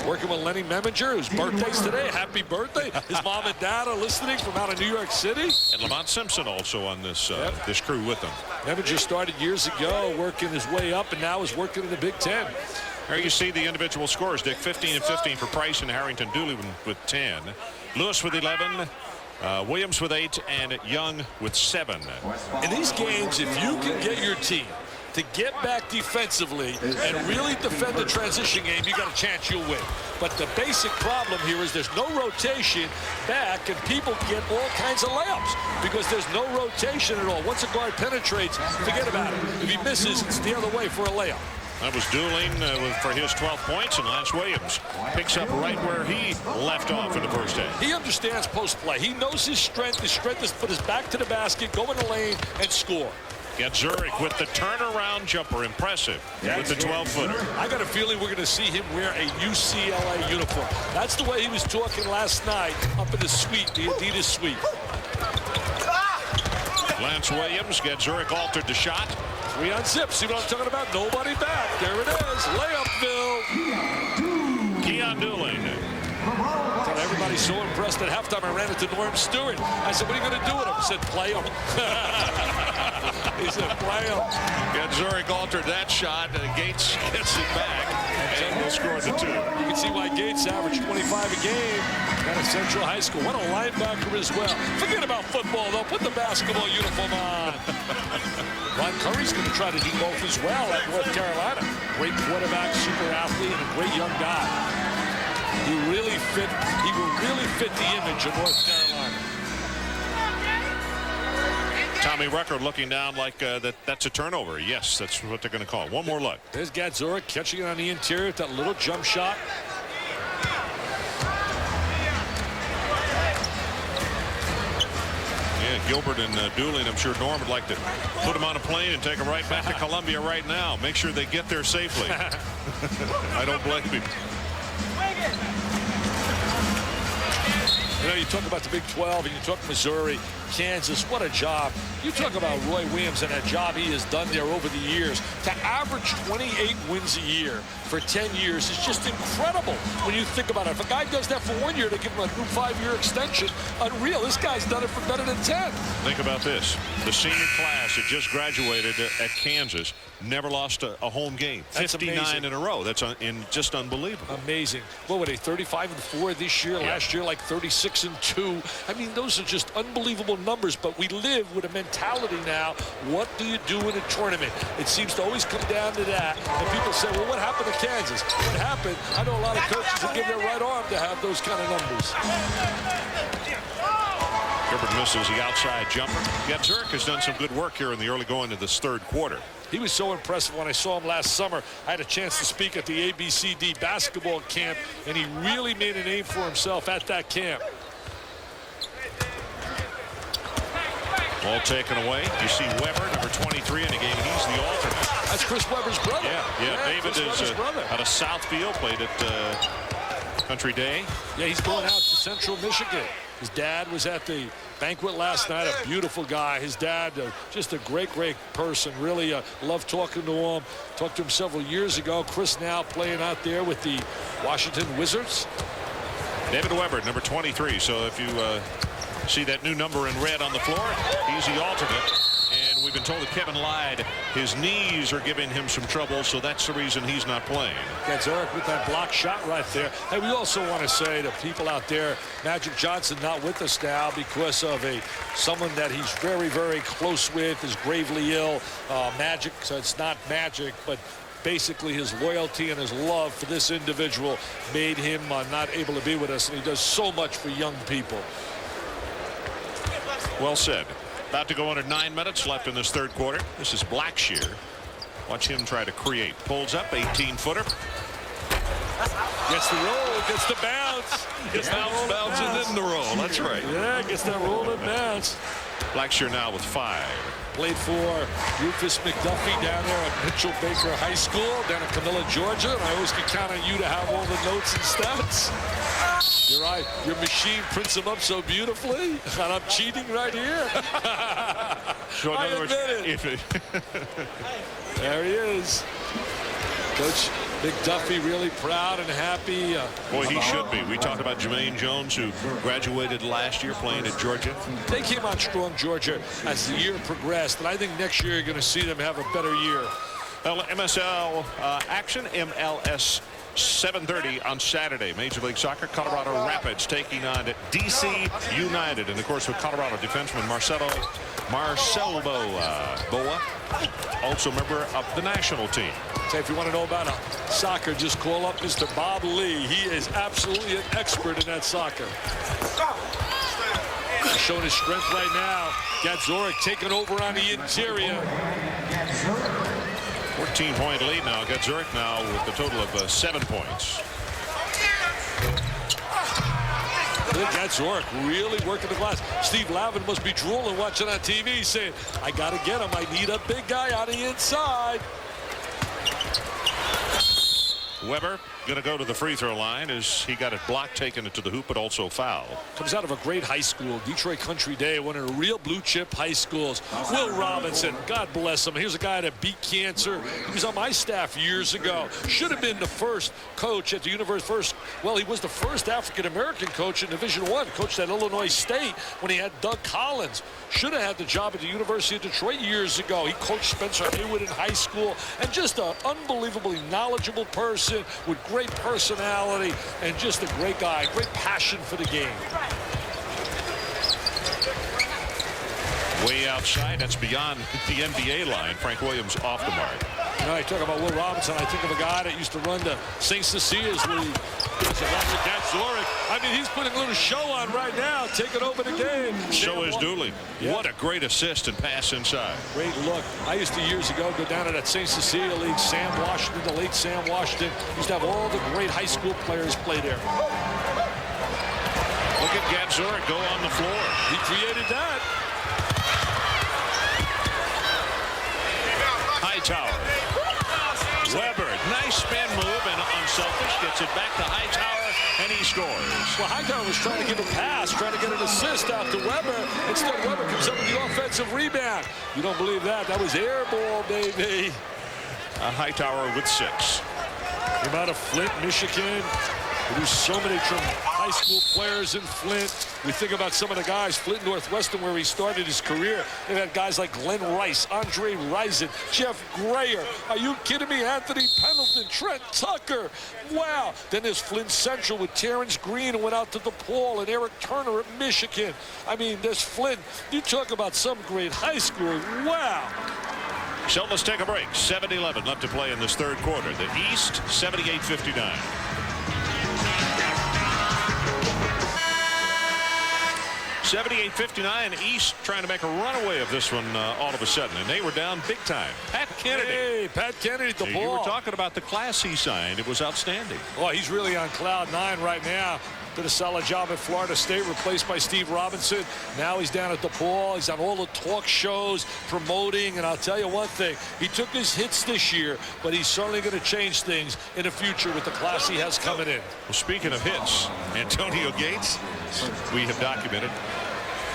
working with Lenny Meminger, whose birthday's today. Happy birthday. His mom and dad are listening from out of New York City. And Lamont Simpson also on this this crew with them. Meminger started years ago, working his way up, and now is working in the Big Ten. Here you see the individual scores, Dick. 15 and 15 for Price and Harrington. Dooley with 10. Lewis with 11. Williams with 8. And Young with 7. In these games, if you can get your team to get back defensively and really defend the transition game, you got a chance you'll win. But the basic problem here is there's no rotation back, and people get all kinds of layups because there's no rotation at all. Once a guard penetrates, forget about it. If he misses, it's the other way for a layup. That was Dooling for his 12 points, and Lance Williams picks up right where he left off in the first half. He understands post play. He knows his strength. His strength is to put his back to the basket, go in the lane, and score. Gadzuric with the turnaround jumper. Impressive with the 12-footer. I got a feeling we're going to see him wear a UCLA uniform. That's the way he was talking last night up in the suite, the Adidas suite. Lance Williams, Gadzuric altered the shot. 3 on zip. See what I'm talking about? Nobody back. There it is. Layupville. Keon Dooling. Everybody's so impressed at halftime. I ran into Norm Stewart. I said, what are you going to do with him? He said, play him. He said, play him. Gadzuric altered that shot. Gates gets it back. And will score the 2. You can see why Gates averaged 25 a game at a Central High School. What a linebacker as well. Forget about football, though. Put the basketball uniform on. Ron Curry's going to try to do both as well at North Carolina. Great quarterback, super athlete, and a great young guy. He will really fit the image of North Carolina. Tommy Rucker looking down like that's a turnover. Yes, that's what they're going to call it. One more look. There's Gadzuric catching it on the interior with that little jump shot. Yeah, Gilbert and Dooley, and I'm sure Norm would like to put them on a plane and take them right back to Columbia right now. Make sure they get there safely. I don't blame him. You know, you talk about the Big 12 and you talk Missouri, Kansas. What a job. You talk about Roy Williams and that job he has done there over the years. To average 28 wins a year for 10 years is just incredible when you think about it. If a guy does that for 1 year, they give him a new 5-year extension. Unreal. This guy's done it for better than 10. Think about this. The senior class that just graduated at Kansas never lost a home game. That's 59 amazing. in a row. That's just unbelievable. Amazing. What were they, 35-4 this year? Yeah. Last year, like 36-2. I mean, those are just unbelievable numbers, but we live with a mentality now. What do you do in a tournament? It seems to always come down to that. And people say, well, what happened to Kansas? What happened? I know a lot of coaches who give their right arm to have those kind of numbers. Gilbert misses the outside jumper. Getzerk has done some good work here in the early going of this third quarter. He was so impressive when I saw him last summer. I had a chance to speak at the ABCD basketball camp, and he really made a name for himself at that camp. Ball taken away. You see Weber, number 23 in the game. He's the alternate. That's Chris Webber's brother. Yeah. David is out of Southfield, played at Country Day. Yeah, he's going out to Central Michigan. His dad was at the banquet last night. A beautiful guy. His dad, just a great person. Really loved talking to him. Talked to him several years ago. Chris now playing out there with the Washington Wizards. David Weber, number 23. So if you see that new number in red on the floor, he's the alternate. And we've been told that Kevin Lyde, his knees are giving him some trouble, so that's the reason he's not playing. Getzerk with that block shot right there. Hey, we also want to say to people out there, Magic Johnson not with us now because of someone that he's very close with, is gravely ill. Magic, so it's not Magic, but basically his loyalty and his love for this individual made him not able to be with us, and he does so much for young people. Well said. About to go under 9 minutes left in this third quarter. This is Blackshear. Watch him try to create. Pulls up, 18-footer. Gets the roll, gets the bounce. Gets the bounce and then the roll. That's right. Yeah, gets that roll and bounce. Blackshear now with 5. Played for Rufus McDuffie down there at Mitchell Baker High School down in Camilla, Georgia. And I always can count on you to have all the notes and stats. You're right. Your machine prints them up so beautifully. And I'm cheating right here. So in I other words, admit it. There he is. Coach McDuffie really proud and happy. Boy, he should be. We talked about Jermaine Jones, who graduated last year playing at Georgia. They came on strong, Georgia, as the year progressed. And I think next year you're going to see them have a better year. Well, MSL action, MLS 7:30 on Saturday. Major League Soccer, Colorado Rapids taking on DC United. And, of course, with Colorado defenseman Marcelo Boa, also member of the national team. So if you want to know about soccer, just call up Mr. Bob Lee. He is absolutely an expert in that soccer. He's showing his strength right now. Getzerk taking over on the interior. 14-point lead now. Getzerk now with a total of 7 points. Getzerk really working the glass. Steve Lavin must be drooling watching on TV saying, I got to get him. I need a big guy on the inside. Weber going to go to the free throw line as he got it blocked, taking it to the hoop, but also foul. Comes out of a great high school, Detroit Country Day, one of the real blue chip high schools. Will Robinson, God bless him. Here's a guy that beat cancer. He was on my staff years ago. Should have been the first coach at the university. Well, he was the first African-American coach in Division I. Coached at Illinois State when he had Doug Collins. Should have had the job at the University of Detroit years ago. He coached Spencer Haywood in high school, and just an unbelievably knowledgeable person with great personality and just a great guy, great passion for the game. Way outside, that's beyond the NBA line. Frank Williams off the mark. You know, I talk about Will Robinson. I think of a guy that used to run the St. Cecilia's League. Getzerk. I mean, he's putting a little show on right now, taking over the game. So is Dooley. Yeah. What a great assist and pass inside. Great look. I used to years ago go down to that St. Cecilia League. Sam Washington, the late Sam Washington, used to have all the great high school players play there. Look at Getzerk go on the floor. He created that. Hightower. Weber, nice spin move and unselfish, gets it back to Hightower, and he scores. Well, Hightower was trying to give a pass, trying to get an assist out to Weber. Instead, Weber comes up with the offensive rebound. You don't believe that? That was air ball, baby. Hightower with 6. Came out of Flint, Michigan. There's so many high school players in Flint. We think about some of the guys, Flint Northwestern, where he started his career. They've had guys like Glenn Rice, Andre Rison, Jeff Grayer. Are you kidding me? Anthony Pendleton, Trent Tucker. Wow. Then there's Flint Central with Terrence Green, who went out to DePaul, and Eric Turner at Michigan. I mean, there's Flint. You talk about some great high school. Wow. So let's take a break. 7-11 left to play in this third quarter. The East, 78-59. 78-59, East trying to make a runaway of this one all of a sudden, and they were down big time. Pat Kennedy. Hey, Pat Kennedy at the ball. You were talking about the class he signed. It was outstanding. Oh, he's really on cloud 9 right now. Did a solid job at Florida State, replaced by Steve Robinson. Now he's down at DePaul. He's on all the talk shows, promoting. And I'll tell you one thing, he took his hits this year, but he's certainly going to change things in the future with the class he has coming in. Well, speaking of hits, Antonio Gates, we have documented.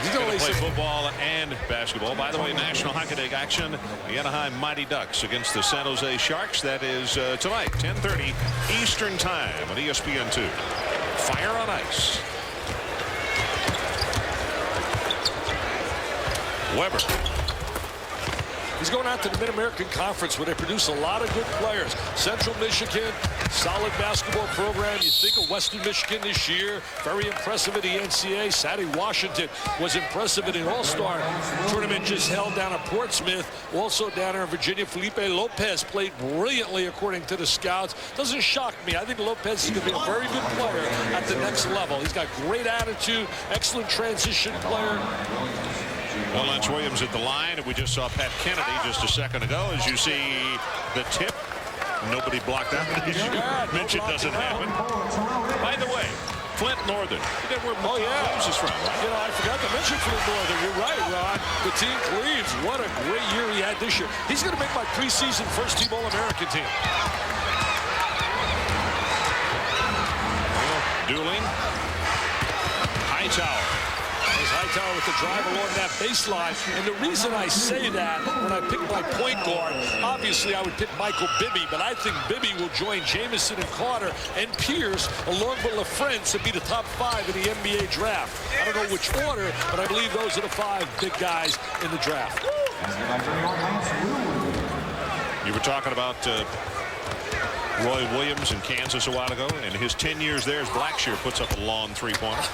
He's going to play football and basketball. By the way, National Hockey League action. The Anaheim Mighty Ducks against the San Jose Sharks. That is tonight, 10:30 Eastern Time on ESPN2. Fire on ice. Weber. He's going out to the Mid-American Conference where they produce a lot of good players. Central Michigan, solid basketball program. You think of Western Michigan this year, very impressive at the NCAA. Sadie Washington was impressive at an all-star tournament just held down at Portsmouth. Also down there in Virginia, Felipe Lopez played brilliantly according to the scouts. Doesn't shock me. I think Lopez is going to be a very good player at the next level. He's got great attitude, excellent transition player. Well, Lance Williams at the line, and we just saw Pat Kennedy just a second ago. As you see the tip, nobody blocked that. Mention doesn't happen. By the way, Flint Northern. Where Williams is from, right? You know, I forgot to mention Flint Northern. You're right, Ron. The team Cleves, what a great year he had this year. He's going to make my preseason first-team All-American team. Dueling. Hightower. Hightower with the drive along that baseline. And the reason I say that, when I pick my point guard, obviously I would pick Michael Bibby, but I think Bibby will join Jamison and Carter and Pierce along with LaFrentz to be the top 5 in the NBA draft. I don't know which order, but I believe those are the 5 big guys in the draft. You were talking about Roy Williams in Kansas a while ago, and his 10 years there as Blackshear puts up a long three-pointer.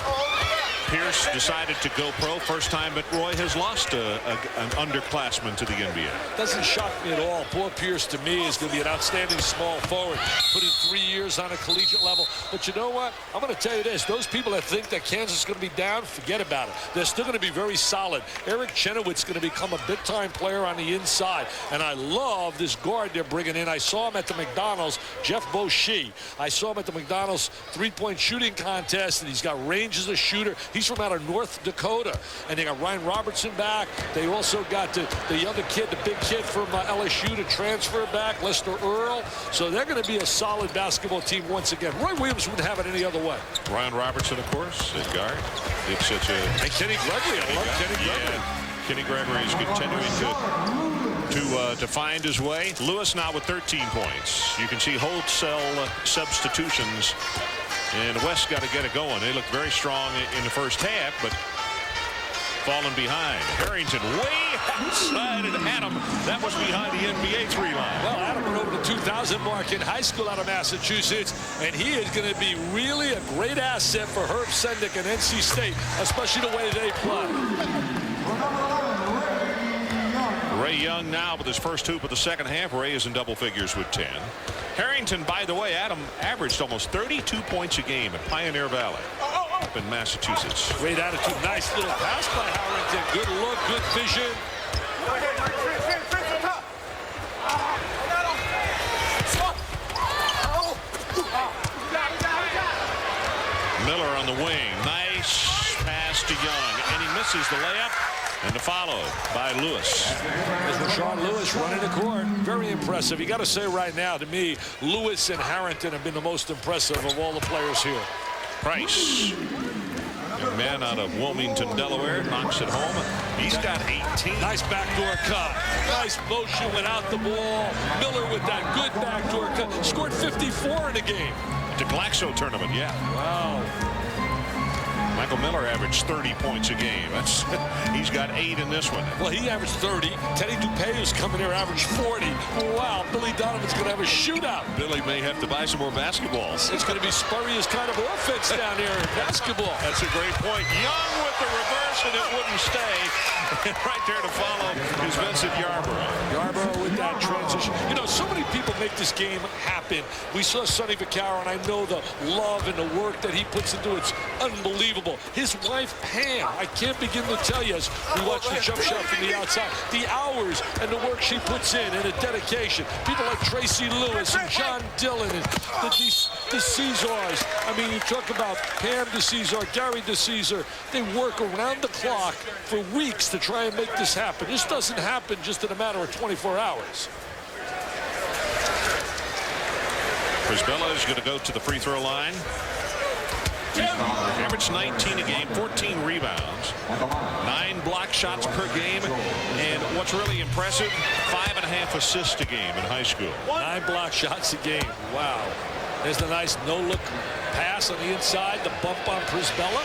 Pierce decided to go pro. First time that Roy has lost an underclassman to the NBA. Doesn't shock me at all. Poor Pierce, to me, is going to be an outstanding small forward. Put in 3 years on a collegiate level. But you know what? I'm going to tell you this. Those people that think that Kansas is going to be down, forget about it. They're still going to be very solid. Eric Chenoweth's is going to become a big-time player on the inside. And I love this guard they're bringing in. I saw him at the McDonald's, Jeff Boschee. I saw him at the McDonald's three-point shooting contest, and he's got range as a shooter. He's from out of North Dakota. And they got Ryan Robertson back. They also got the other kid, the big kid from LSU to transfer back, Lester Earl. So they're going to be a solid basketball team once again. Roy Williams wouldn't have it any other way. Ryan Robertson, of course, at guard. It's such a... And Kenny Gregory. I love Kenny Gregory. Yeah, Kenny Gregory is continuing to find his way. Lewis now with 13 points. You can see wholesale substitutions. And West got to get it going. They look very strong in the first half, but falling behind. Harrington way outside, and Adam, that was behind the NBA 3-line. Well, Adam went over the 2,000 mark in high school out of Massachusetts, and he is going to be really a great asset for Herb Sendek and NC State, especially the way they play. Ray Young now with his first hoop of the second half. Ray is in double figures with 10. Harrington, by the way, Adam averaged almost 32 points a game at Pioneer Valley up in Massachusetts. Great attitude. Nice little pass by Harrington. Good look, good vision. Miller on the wing. Nice pass to Young, and he misses the layup. And the follow by Lewis. As Rashard Lewis running the court, very impressive. You got to say right now, to me, Lewis and Harrington have been the most impressive of all the players here. Price, young man out of Wilmington, Delaware, knocks it home. He's got 18. Nice backdoor cut. Nice motion without the ball. Miller with that good backdoor cut. Scored 54 in the game. The Glaxo tournament, yeah. Wow. Michael Miller averaged 30 points a game. He's got 8 in this one. Well, he averaged 30. Teddy Dupay, who's coming here, averaged 40. Wow, Billy Donovan's going to have a shootout. Billy may have to buy some more basketballs. It's going to be Spurrier's kind of offense down here in basketball. That's a great point. Young with the reverse, and it wouldn't stay. And right there to follow is Vincent Yarborough. Yarborough with that transition. You know, so many people make this game happen. We saw Sonny Vaccaro, and I know the love and the work that he puts into it. It's unbelievable. His wife, Pam, I can't begin to tell you as we watch the jump shot from the outside, the hours and the work she puts in and the dedication. People like Tracy Lewis and John Dillon and the DeCesars. I mean, you talk about Pam DeCesar, Gary DeCesar. They work around the clock for weeks to try and make this happen. This doesn't happen just in a matter of 24 hours. Brisbella is going to go to the free throw line. Averaged 19 a game, 14 rebounds, 9 block shots per game, and what's really impressive, 5.5 assists a game in high school. 9 block shots a game. Wow. There's the nice no-look pass on the inside, the bump on Brisbella.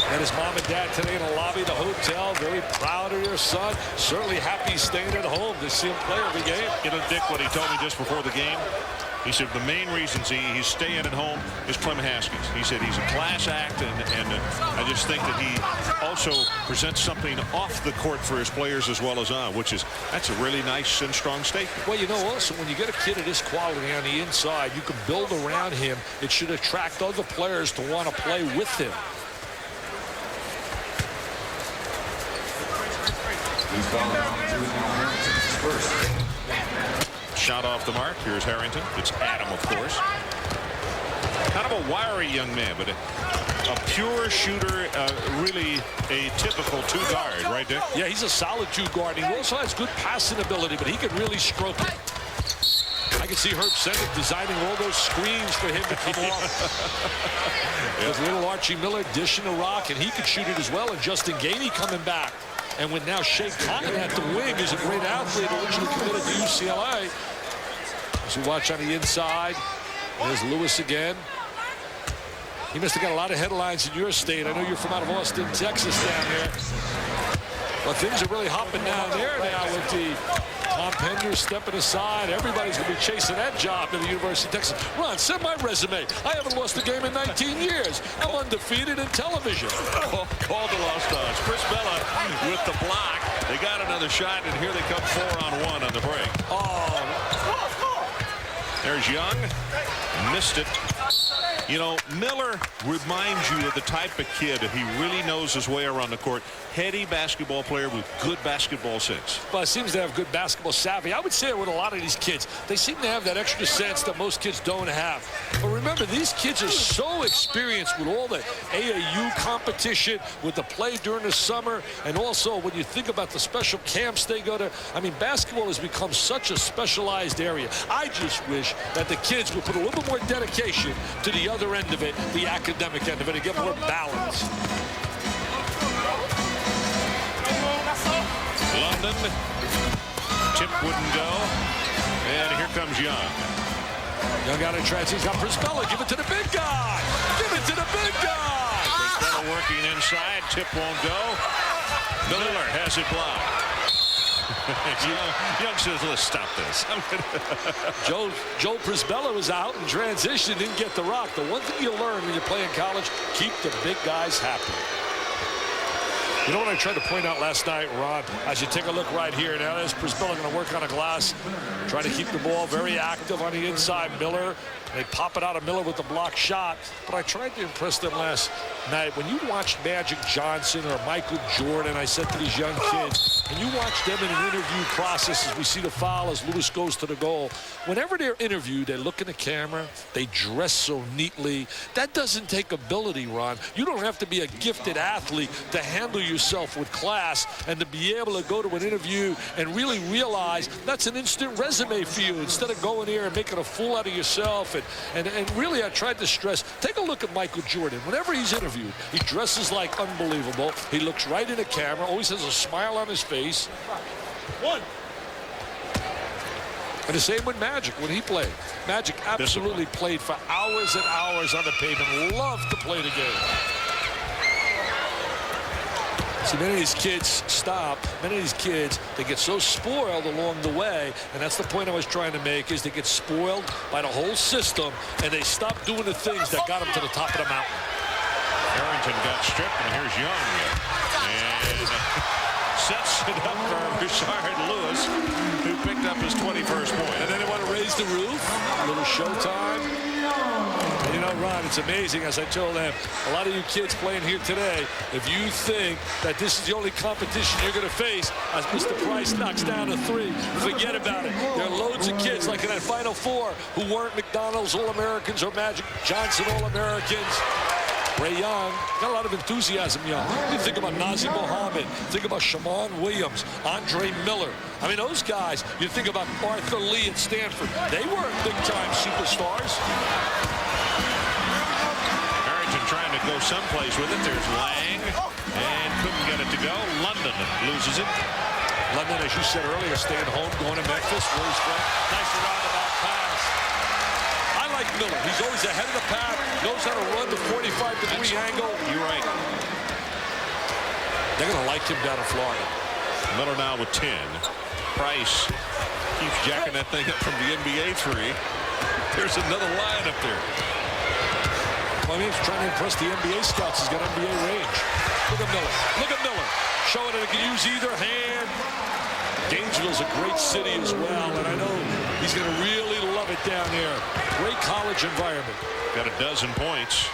And his mom and dad today in the lobby of the hotel, very proud of their son. Certainly happy he's staying at home to see him play every game. You know, Dick, what he told me just before the game, he said the main reasons he's staying at home is Clem Haskins. He said he's a class act, and I just think that he also presents something off the court for his players as well as on, that's a really nice and strong statement. Well, you know, also, when you get a kid of this quality on the inside, you can build around him. It should attract other players to want to play with him. Shot off the mark. Here's Harrington. It's Adam, of course. Kind of a wiry young man, but a pure shooter, really a typical 2-guard, right there. Yeah, he's a solid 2-guard. He also has good passing ability, but he can really stroke it. I can see Herb Sendek designing all those screens for him to come off. With little Archie Miller dishing the rock, and he could shoot it as well. And Justin Gainey coming back. And with now Shea Cotton at the wing, who's a great athlete, originally committed to UCLA. As we watch on the inside, there's Lewis again. He must have got a lot of headlines in your state. I know you're from out of Austin, Texas down there. But things are really hopping down there now with the Tom Pender stepping aside. Everybody's going to be chasing that job at the University of Texas. Ron, send my resume. I haven't lost a game in 19 years. I'm undefeated in television. Called the lost odds. Brisbella with the block. They got another shot, and here they come 4-on-1 on the break. Oh. There's Young. Missed it. You know, Miller reminds you of the type of kid that he really knows his way around the court. Heady basketball player with good basketball sense. Well, he seems to have good basketball savvy. I would say with a lot of these kids, they seem to have that extra sense that most kids don't have. But remember, these kids are so experienced with all the AAU competition, with the play during the summer, and also when you think about the special camps they go to. I mean, basketball has become such a specialized area. I just wish that the kids would put a little bit more dedication to the other end of it, the academic end of it, and get more balance. London. Tip wouldn't go. And here comes Young. Young out of transition. He's got Brisbella. Give it to the big guy. Give it to the big guy. Brisbella working inside. Tip won't go. Miller has it blocked. Young says, let's stop this. Joe Brisbella was out in transition, didn't get the rock. The one thing you learn when you play in college, keep the big guys happy. You know what I tried to point out last night, Ron, as you take a look right here. Now there's Brisbella going to work on a glass, try to keep the ball very active on the inside. Miller, they pop it out of Miller with the block shot. But I tried to impress them last night, when you watched Magic Johnson or Michael Jordan, I said to these young kids, and you watch them in an interview process as we see the foul as Lewis goes to the goal, whenever they're interviewed, they look in the camera, they dress so neatly. That doesn't take ability, Ron. You don't have to be a gifted athlete to handle yourself with class and to be able to go to an interview and really realize that's an instant resume for you instead of going here and making a fool out of yourself. And really, I tried to stress, take a look at Michael Jordan. Whenever he's interviewed, he dresses like unbelievable. He looks right in the camera, always has a smile on his face. One. And the same with Magic when he played. Magic absolutely played for hours and hours on the pavement. Loved to play the game. See, many of these kids stop. Many of these kids, they get so spoiled along the way, and that's the point I was trying to make, is they get spoiled by the whole system, and they stop doing the things that got them to the top of the mountain. Harrington got stripped, and here's Young. And sets it up for Richard Lewis, who picked up his 21st point. And then they want to raise the roof. A little showtime. And you know, Ron, it's amazing, as I told them, a lot of you kids playing here today, if you think that this is the only competition you're going to face as Mr. Price knocks down a three, forget about it. There are loads of kids like in that Final Four who weren't McDonald's All-Americans or Magic Johnson All-Americans. Ray Young, got a lot of enthusiasm, Young. You think about Nazir Mohammed, think about Shammond Williams, Andre Miller. I mean, those guys, you think about Arthur Lee at Stanford. They weren't big-time superstars. Harrington trying to go someplace with it. There's Lang, and couldn't get it to go. London loses it. London, as you said earlier, staying home, going to Memphis, where he's from. Nice roundabout pass. I like Miller. He's always ahead of the pack, knows how to run the 45-degree angle. You're right. They're going to like him down in Florida. Miller now with 10. Price keeps jacking that thing up from the NBA three. There's another line up there. Well, I mean, he's trying to impress the NBA scouts. He's got NBA range. Look at Miller. Look at Miller. Showing that he can use either hand. Gainesville's a great city as well, and I know he's going to really love it down there. Great college environment. Got a dozen points.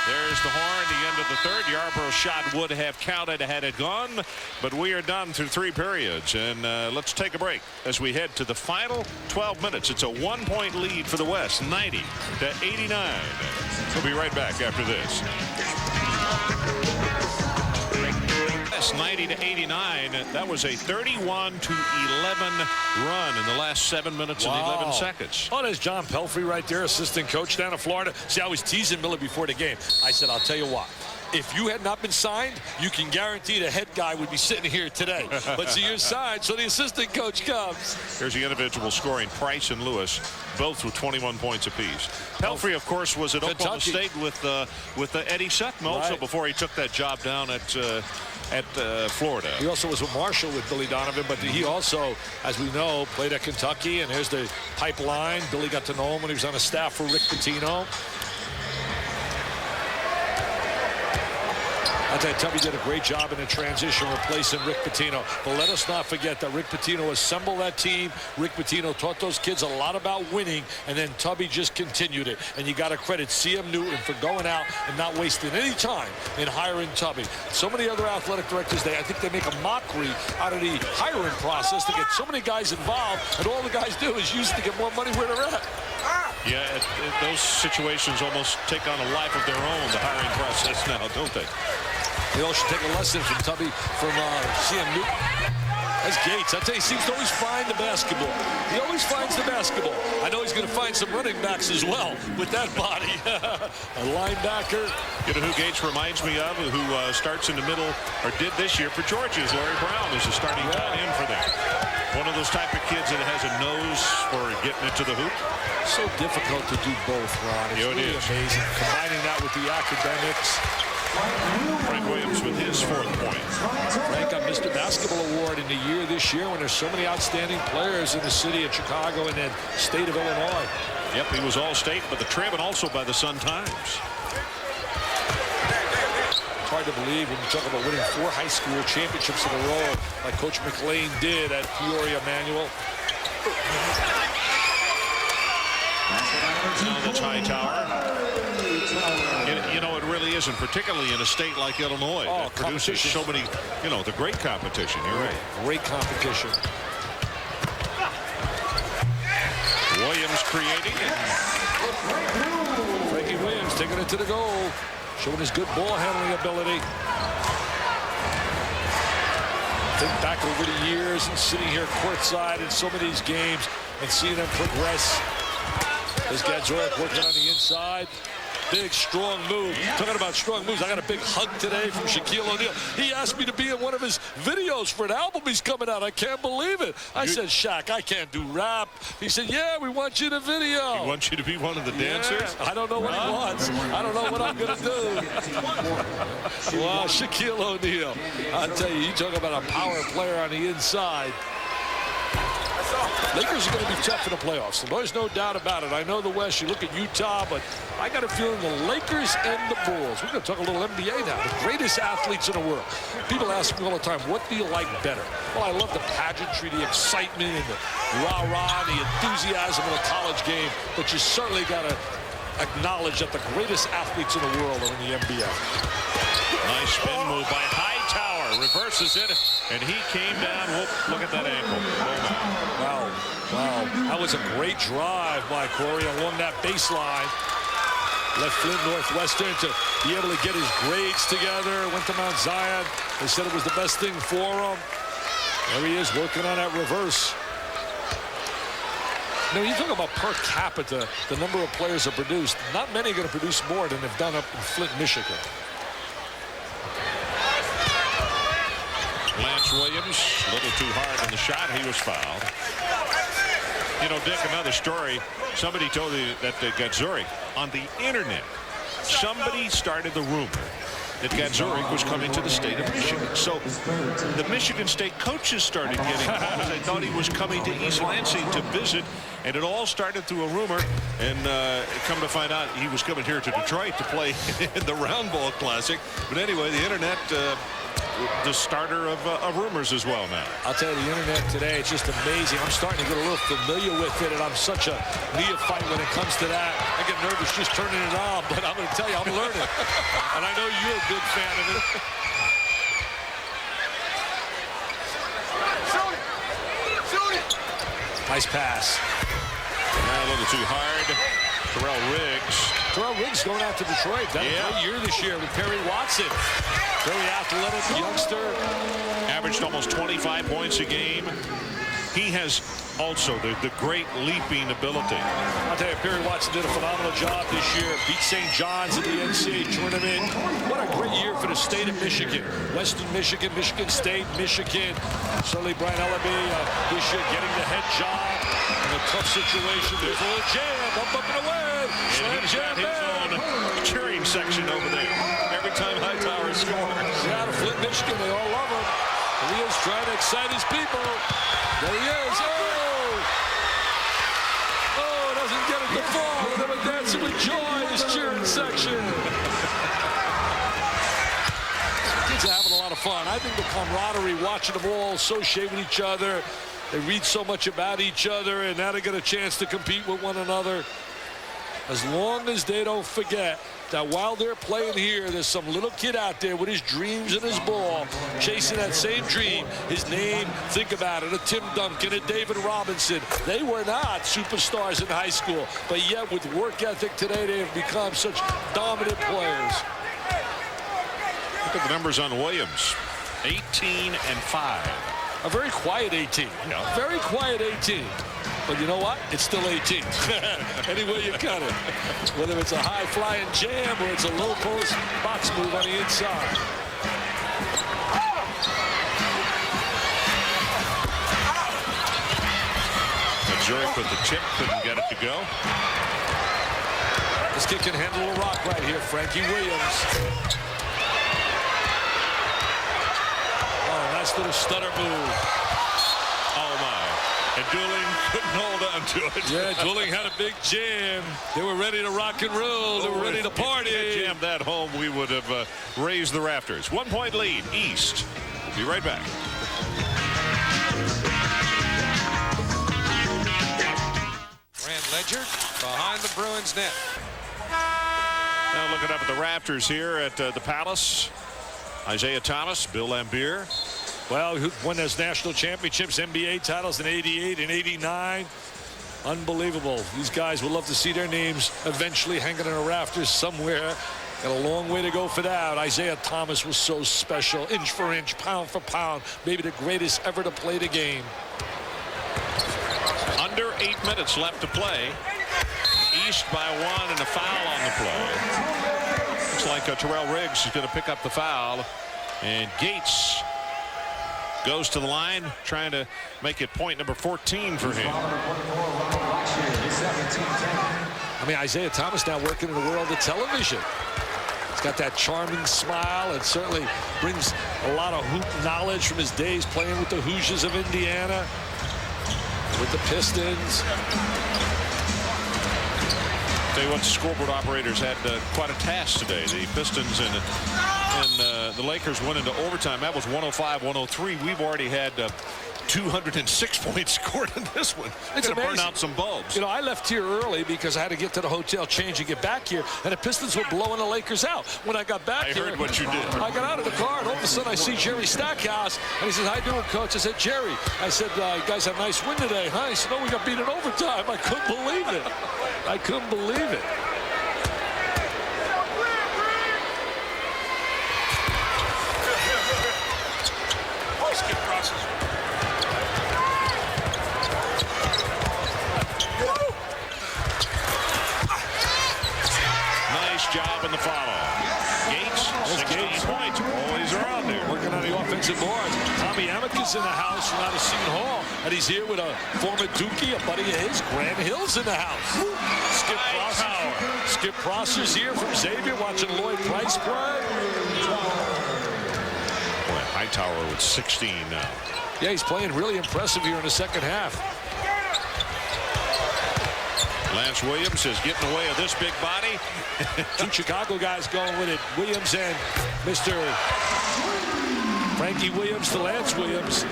There's the horn, the end of the third. Yarborough's shot would have counted had it gone, but we are done through 3 periods, and let's take a break as we head to the final 12 minutes. It's a 1-point lead for the West, 90-89. We'll be right back after this. 90-89. That was a 31-11 run in the last 7 minutes and 11 seconds. Oh, there's John Pelfrey right there, assistant coach down in Florida. See, I was teasing Miller before the game. I said, I'll tell you what. If you had not been signed, you can guarantee the head guy would be sitting here today. But see, you're signed, so the assistant coach comes. Here's the individual scoring. Price and Lewis, both with 21 points apiece. Pelfrey, of course, was at Oklahoma State with Eddie Sutton also before he took that job down at Florida. He also was with Marshall with Billy Donovan, but he also, as we know, played at Kentucky. And here's the pipeline. Billy got to know him when he was on the staff for Rick Pitino. I tell you, Tubby did a great job in the transition replacing Rick Pitino. But let us not forget that Rick Pitino assembled that team. Rick Pitino taught those kids a lot about winning, and then Tubby just continued it. And you got to credit C.M. Newton for going out and not wasting any time in hiring Tubby. So many other athletic directors, I think they make a mockery out of the hiring process to get so many guys involved, and all the guys do is use it to get more money where they're at. Yeah, those situations almost take on a life of their own, the hiring process now, don't they? They all should take a lesson from Tubby, from C.M. Newton. That's Gates. I tell you, he seems to always find the basketball. He always finds the basketball. I know he's going to find some running backs as well with that body. A linebacker. You know who Gates reminds me of, who starts in the middle, or did this year for Georgia, is Larry Brown, who's a starting tight end for them. One of those type of kids that has a nose for getting it to the hoop. So difficult to do both, Ron. It's really amazing. Combining that with the academics. Frank Williams with his 4th point. Frank got Mr. Basketball Award in the year this year when there's so many outstanding players in the city of Chicago and then state of Illinois. Yep, he was All-State by the Trib and also by the Sun-Times. It's hard to believe when you talk about winning 4 high school championships in a row like Coach McLean did at Peoria Manual. Now that's Hightower. You know, it really isn't, particularly in a state like Illinois that produces so many, the great competition. You're right. Great competition. Williams creating it. Frankie Williams taking it to the goal, showing his good ball handling ability. Think back over the years and sitting here courtside in so many of these games and seeing them progress. There's Gadzuric working on the inside. Big, strong move. Talking about strong moves, I got a big hug today from Shaquille O'Neal. He asked me to be in one of his videos for an album he's coming out. I can't believe it. I said, Shaq, I can't do rap. He said, yeah, we want you in a video. He wants you to be one of the dancers? I don't know what he wants. I don't know what I'm going to do. Wow, Shaquille O'Neal. I'll tell you, you talk about a power player on the inside. Lakers are going to be tough in the playoffs. There's no doubt about it. I know the West, you look at Utah, but I got a feeling the Lakers and the Bulls. We're going to talk a little NBA now. The greatest athletes in the world. People ask me all the time, what do you like better? Well, I love the pageantry, the excitement, and the rah-rah, the enthusiasm of the college game. But you certainly got to acknowledge that the greatest athletes in the world are in the NBA. Nice spin move by Hightower. Reverses it, and he came down. Whoop, look at that ankle. Wow. That was a great drive by Corey along that baseline. Left Flint Northwestern to be able to get his grades together. Went to Mount Zion. They said it was the best thing for him. There he is working on that reverse. You talk about per capita, the number of players that produced. Not many are going to produce more than they've done up in Flint, Michigan. Lance Williams, a little too hard on the shot. He was fouled. Dick, another story. Somebody told me that Gadzuric on the internet, somebody started the rumor that Gadzuric was coming to the state of Michigan. So the Michigan State coaches started getting calls. They thought he was coming to East Lansing to visit, and it all started through a rumor. And come to find out, he was coming here to Detroit to play in the Roundball Classic. But anyway, the internet, the starter of rumors as well now. I'll tell you, the internet today, it's just amazing. I'm starting to get a little familiar with it, and I'm such a neophyte when it comes to that. I get nervous just turning it on, but I'm going to tell you, I'm learning. And I know you're a big fan of it. Nice pass. Now a little too hard. Terrell Riggs going out to Detroit. That was a great year this year with Perry Watson. Very athletic youngster. Averaged almost 25 points a game. He has also the great leaping ability. I'll tell you, Perry Watson did a phenomenal job this year. Beat St. John's in the NCAA tournament. What a great year for the state of Michigan. Western Michigan, Michigan State, Michigan. Certainly Brian Ellaby this year getting the head job in a tough situation. There's a little jam, up and away. And he's got his own cheering section over there. Every time Hightower scores. Yeah, out of Flint, Michigan, they all love him. And he is trying to excite his people. There he is. Oh, doesn't get it to fall. And then dancing with joy, his cheering section. Kids are having a lot of fun. I think the camaraderie, watching them all associate with each other. They read so much about each other, and now they get a chance to compete with one another. As long as they don't forget that while they're playing here, there's some little kid out there with his dreams and his ball, chasing that same dream. His name, think about it, a Tim Duncan, a David Robinson. They were not superstars in high school, but yet with work ethic today, they have become such dominant players. Look at the numbers on Williams. 18 and 5. A very quiet 18. Yeah. Very quiet 18. But you know what? It's still 18. Any way you cut it. Whether it's a high-flying jam or it's a low-post box move on the inside. Gadzuric with the tip, couldn't get it to go. This kid can handle a rock right here, Frankie Williams. Oh, nice little stutter move. Oh, my. And Dooling couldn't hold on to it. Yeah, Dooling had a big jam. They were ready to rock and roll. They were ready to party. If we had jammed that home, we would have raised the rafters. 1 point lead, East. Be right back. Grant Ledger behind the Bruins net. Now looking up at the Raptors here at the Palace. Isaiah Thomas, Bill Laimbeer. Well, who won those national championships, NBA titles in '88 and '89. Unbelievable. These guys will love to see their names eventually hanging on the rafters somewhere. Got a long way to go for that. Isaiah Thomas was so special, inch for inch, pound for pound, maybe the greatest ever to play the game. Under 8 minutes left to play. East by 1 and a foul on the play. Looks like Terrell Riggs is going to pick up the foul, and Gates goes to the line, trying to make it point number 14 for him. I mean, Isaiah Thomas now working in the world of television. He's got that charming smile and certainly brings a lot of hoop knowledge from his days playing with the Hoosiers of Indiana, with the Pistons. Tell you what, the scoreboard operators had quite a task today. The Pistons and the Lakers went into overtime. That was 105-103. We've already had 206 points scored in this one. It's going to burn out some bulbs. You know, I left here early because I had to get to the hotel, change, and get back here, and the Pistons were blowing the Lakers out. When I got back here, I heard what you did. I got out of the car, and all of a sudden I see Jerry Stackhouse, and he says, "How you doing, Coach?" I said, "Jerry," I said, "You guys had a nice win today, huh?" He said, "No, we got beat in overtime." I couldn't believe it. I couldn't believe it. Job in the follow. Gates, 16 points. Always around there. Working on the offensive boards. Tommy Amick's in the house from out of Seton Hall. And he's here with a former Dookie, a buddy of his. Grant Hill's in the house. Skip Prosser's here from Xavier, watching Lloyd Price play. Boy, Hightower with 16 now. Yeah, he's playing really impressive here in the second half. Lance Williams is getting away with this big body. Two Chicago guys going with it. Williams and Mr. Frankie Williams to Lance Williams.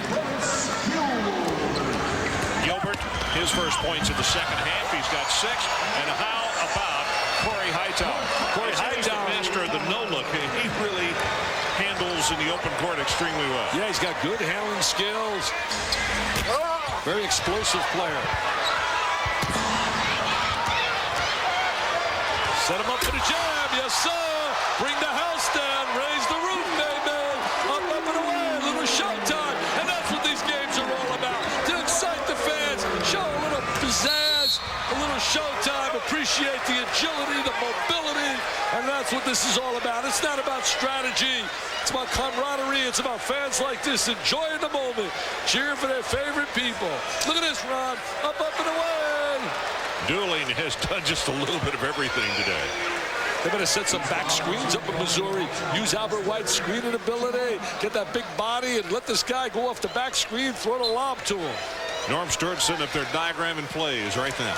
Gilbert, his first points in the second half. He's got 6. And how about Corey Hightower? Corey Hightower, the master of the no-look. He really handles in the open court extremely well. Yeah, he's got good handling skills. Very explosive player. Set him up for the jam, yes sir. Bring the house down, raise the roof, baby. Up and away, a little showtime. And that's what these games are all about. To excite the fans, show a little pizzazz, a little showtime, appreciate the agility, the mobility. And that's what this is all about. It's not about strategy. It's about camaraderie. It's about fans like this enjoying the moment, cheering for their favorite people. Look at this, Ron. Up and away. Dooling has done just a little bit of everything today. They better set some back screens up in Missouri. Use Albert White's screening ability. Get that big body and let this guy go off the back screen, throw the lob to him. Norm Stewart setting up their diagram and plays right now.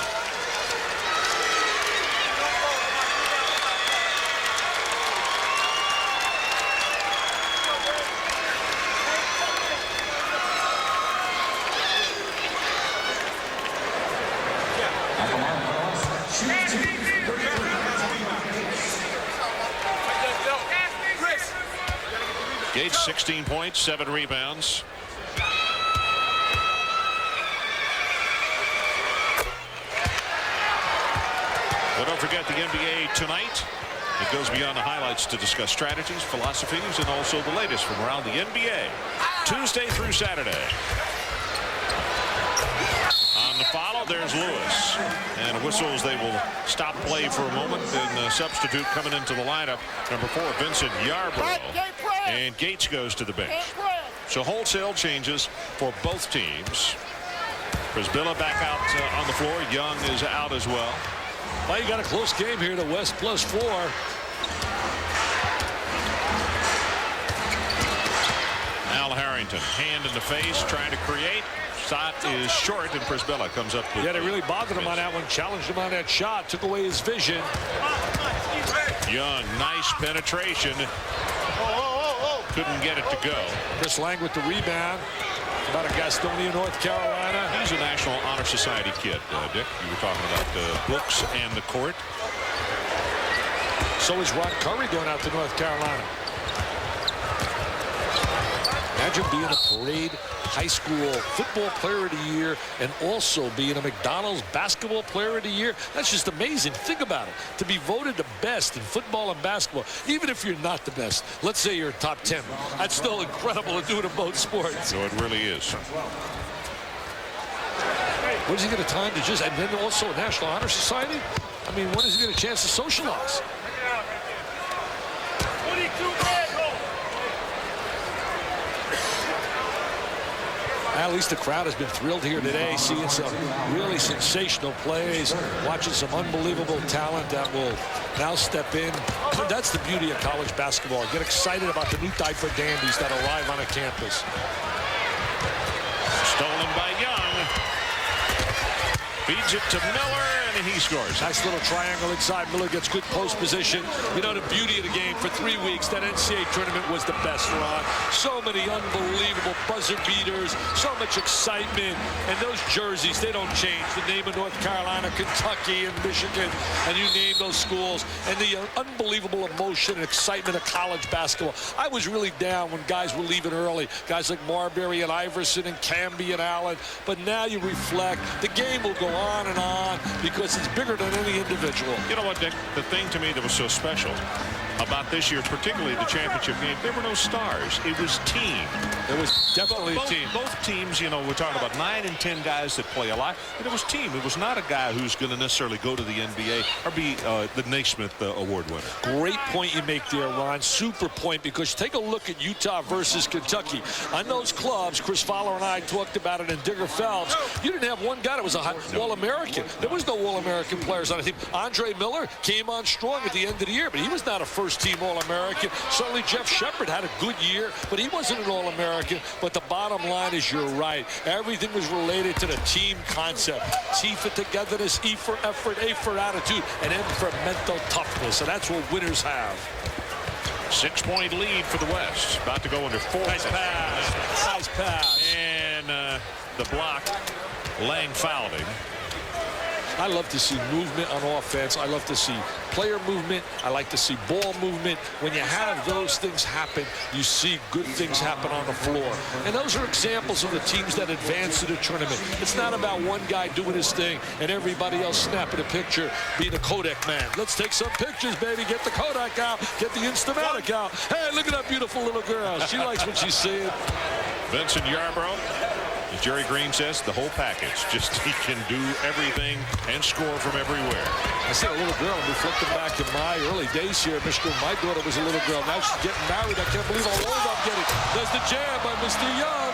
Gates, 16 points, 7 rebounds. But don't forget the NBA tonight. It goes beyond the highlights to discuss strategies, philosophies, and also the latest from around the NBA. Tuesday through Saturday. On the follow, there's Lewis. And whistles, they will stop play for a moment. And substitute coming into the lineup, number 4, Vincent Yarbrough. And Gates goes to the bench. So wholesale changes for both teams. Brisbilla back out on the floor. Young is out as well. Well, you got a close game here. The West +4. Al Harrington, hand in the face, trying to create. Shot is short, and Brisbilla comes up with. Yeah, they really bothered him on that one. Challenged him on that shot. Took away his vision. Young, nice penetration. Couldn't get it to go. Chris Lang with the rebound. about a Gastonia, North Carolina. He's a National Honor Society kid, Dick. You were talking about the books and the court. So is Ron Curry going out to North Carolina. Imagine being a parade high school football player of the year and also being a McDonald's basketball player of the year. That's just amazing. Think about it. To be voted the best in football and basketball, even if you're not the best, let's say you're top 10. That's still incredible to do it in both sports. So it really is. When does he get a time to just, and then also a National Honor Society? I mean, when does he get a chance to socialize? At least the crowd has been thrilled here today, seeing some really sensational plays, watching some unbelievable talent that will now step in. That's the beauty of college basketball. Get excited about the new diaper dandies that arrive on a campus. Stolen by Young. Feeds it to Miller, and he scores. Nice little triangle inside. Miller gets good post position. You know, the beauty of the game for 3 weeks, that NCAA tournament was the best, Ron. So many unbelievable buzzer beaters, so much excitement. And those jerseys, they don't change. The name of North Carolina, Kentucky, and Michigan, and you name those schools. And the unbelievable emotion and excitement of college basketball. I was really down when guys were leaving early. Guys like Marbury and Iverson and Camby and Allen. But now you reflect, the game will go on and on because it's bigger than any individual. You know what, Dick? The thing to me that was so special about this year, particularly the championship game, there were no stars. It was team. It was definitely a team. Both teams, you know, we're talking about 9 and 10 guys that play a lot, but it was team. It was not a guy who's going to necessarily go to the NBA or be the Naismith Award winner. Great point you make there, Ron. Super point, because take a look at Utah versus Kentucky. On those clubs, Chris Fowler and I talked about it, and Digger Phelps, you didn't have one guy that was a All-American. There was no All-American players on the team. Andre Miller came on strong at the end of the year, but he was not a first-team All-American. Certainly Jeff Shepard had a good year, but he wasn't an All-American. But the bottom line is, you're right. Everything was related to the team concept. T for togetherness, E for effort, A for attitude, and M for mental toughness. And that's what winners have. 6-point lead for the West. About to go into 4. Nice pass. Nice pass. And the block. Lang fouled him. I love to see movement on offense. I love to see player movement. I like to see ball movement. When you have those things happen, you see good things happen on the floor. And those are examples of the teams that advance to the tournament. It's not about one guy doing his thing and everybody else snapping a picture, being a Kodak man. Let's take some pictures, baby. Get the Kodak out. Get the Instamatic out. Hey, look at that beautiful little girl. She likes what she's seeing. Vincent Yarbrough. As Jerry Green says, the whole package. Just he can do everything and score from everywhere. I see a little girl. I'm reflecting back in my early days here, Michigan. My daughter was a little girl. Now she's getting married. I can't believe how old I'm getting. There's the jam by Mr. Young.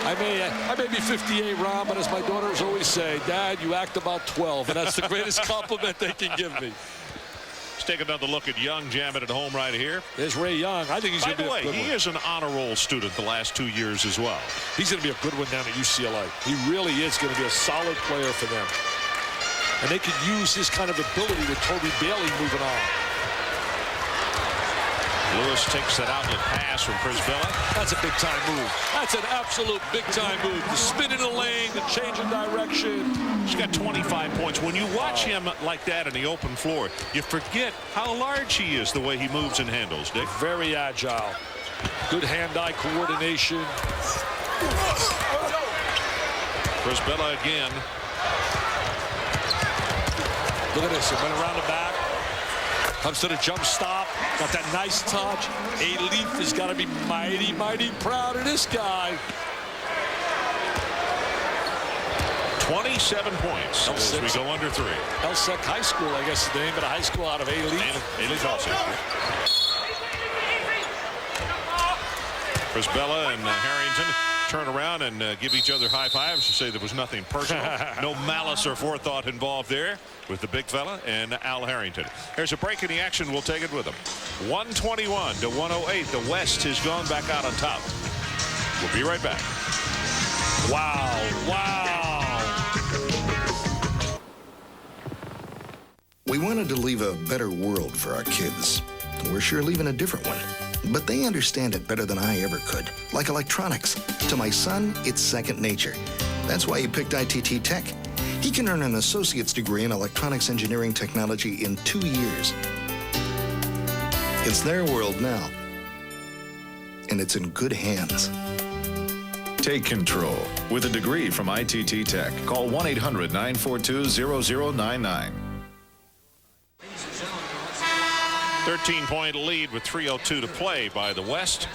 I may be 58, Ron, but as my daughters always say, Dad, you act about 12, and that's the greatest compliment they can give me. Take another look at Young jamming at home right here. There's Ray Young. I think he's going to be a good one. By the way, he is an honor roll student the last 2 years as well. He's going to be a good one down at UCLA. He really is going to be a solid player for them. And they could use his kind of ability with Toby Bailey moving on. Lewis takes that outlet pass from Prisbilla. That's a big-time move. That's an absolute big-time move. The spin in the lane, the change of direction. He's got 25 points. When you watch him like that in the open floor, you forget how large he is, the way he moves and handles, Dick. Very agile. Good hand-eye coordination. Prisbilla again. Look at this. It went around the back. Comes to the jump stop. Got that nice touch. A-Leaf has got to be mighty, mighty proud of this guy. 27 points as we go under 3. Elsec High School, I guess is the name of the high school out of A-Leaf. A-Leaf also. Prisbilla and Harrington turn around and give each other high fives to say there was nothing personal. No malice or forethought involved there with the big fella and Al Harrington. There's a break in the action. We'll take it with them. 121 to 108. The West has gone back out on top. We'll be right back. Wow. Wow. We wanted to leave a better world for our kids. We're sure leaving a different one. But they understand it better than I ever could. Like electronics. To my son, it's second nature. That's why he picked ITT Tech. He can earn an associate's degree in electronics engineering technology in 2 years. It's their world now. And it's in good hands. Take control with a degree from ITT Tech. Call 1-800-942-0099. 13-point lead with 3:02 to play by the West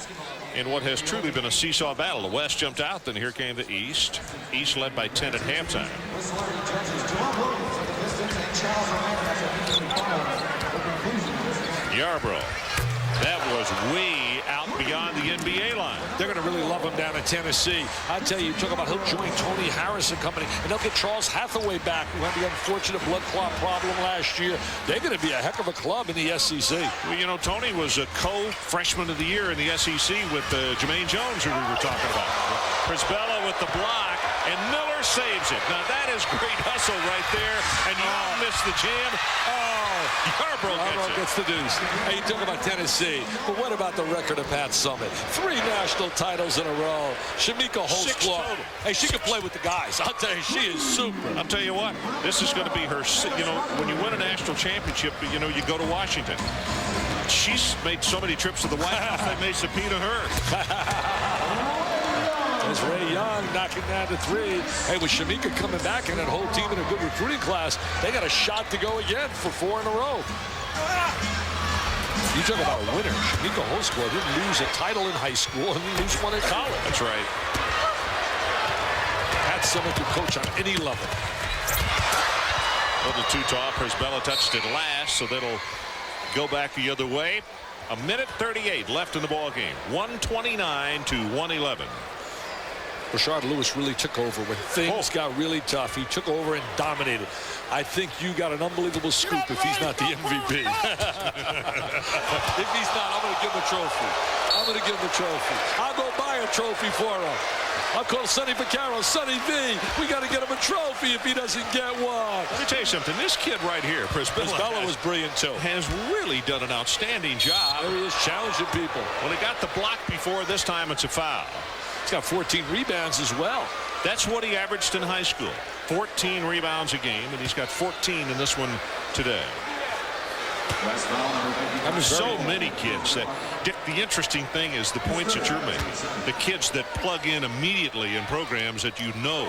in what has truly been a seesaw battle. The West jumped out, then here came the East. East led by 10 at halftime. Yarbrough. That was way out beyond the NBA line. They're going to really love him down in Tennessee. I tell you, talk about he'll join Tony Harris and company, and they'll get Charles Hathaway back, who had the unfortunate blood clot problem last year. They're going to be a heck of a club in the SEC. Well, you know, Tony was a co-freshman of the year in the SEC with Jermaine Jones, who we were talking about. Prisbella with the block, and Miller saves it. Now, that is great hustle right there, and you don't miss the jam. Yarbrough gets the deuce. Hey, you talk about Tennessee, but what about the record of Pat Summitt? 3 national titles in a row. Shamika Holtzclaw. Hey, she can play with the guys. I'll tell you, she is super. I'll tell you what, this is going to be her, you know, when you win a national championship, you know, you go to Washington. She's made so many trips to the White House, they may subpoena her. There's Ray Young knocking down to 3. Hey, with Shamika coming back and that whole team in a good recruiting class, they got a shot to go again for 4 in a row. You talk about a winner. Shamika Holtzclaw didn't lose a title in high school and didn't lose one in college. That's right. Pat Summitt could coach on any level. A little too tall. Prisbella touched it last, so that'll go back the other way. 1:38 left in the ball game. 129 to 111. Rashard Lewis really took over when things got really tough. He took over and dominated. I think you got an unbelievable scoop if he's not the MVP. If he's not, I'm going to give him a trophy. I'm going to give him a trophy. I'll go buy a trophy for him. I'll call Sonny Vaccaro. Sonny V, we got to get him a trophy if he doesn't get one. Let me tell you something. This kid right here, Prisbella was brilliant too. Has really done an outstanding job. There he is, challenging people. Well, he got the block before. This time it's a foul. He's got 14 rebounds as well. That's what he averaged in high school. 14 rebounds a game, and he's got 14 in this one today. So many kids that, Dick, the interesting thing is the points that you're making. The kids that plug in immediately in programs that you know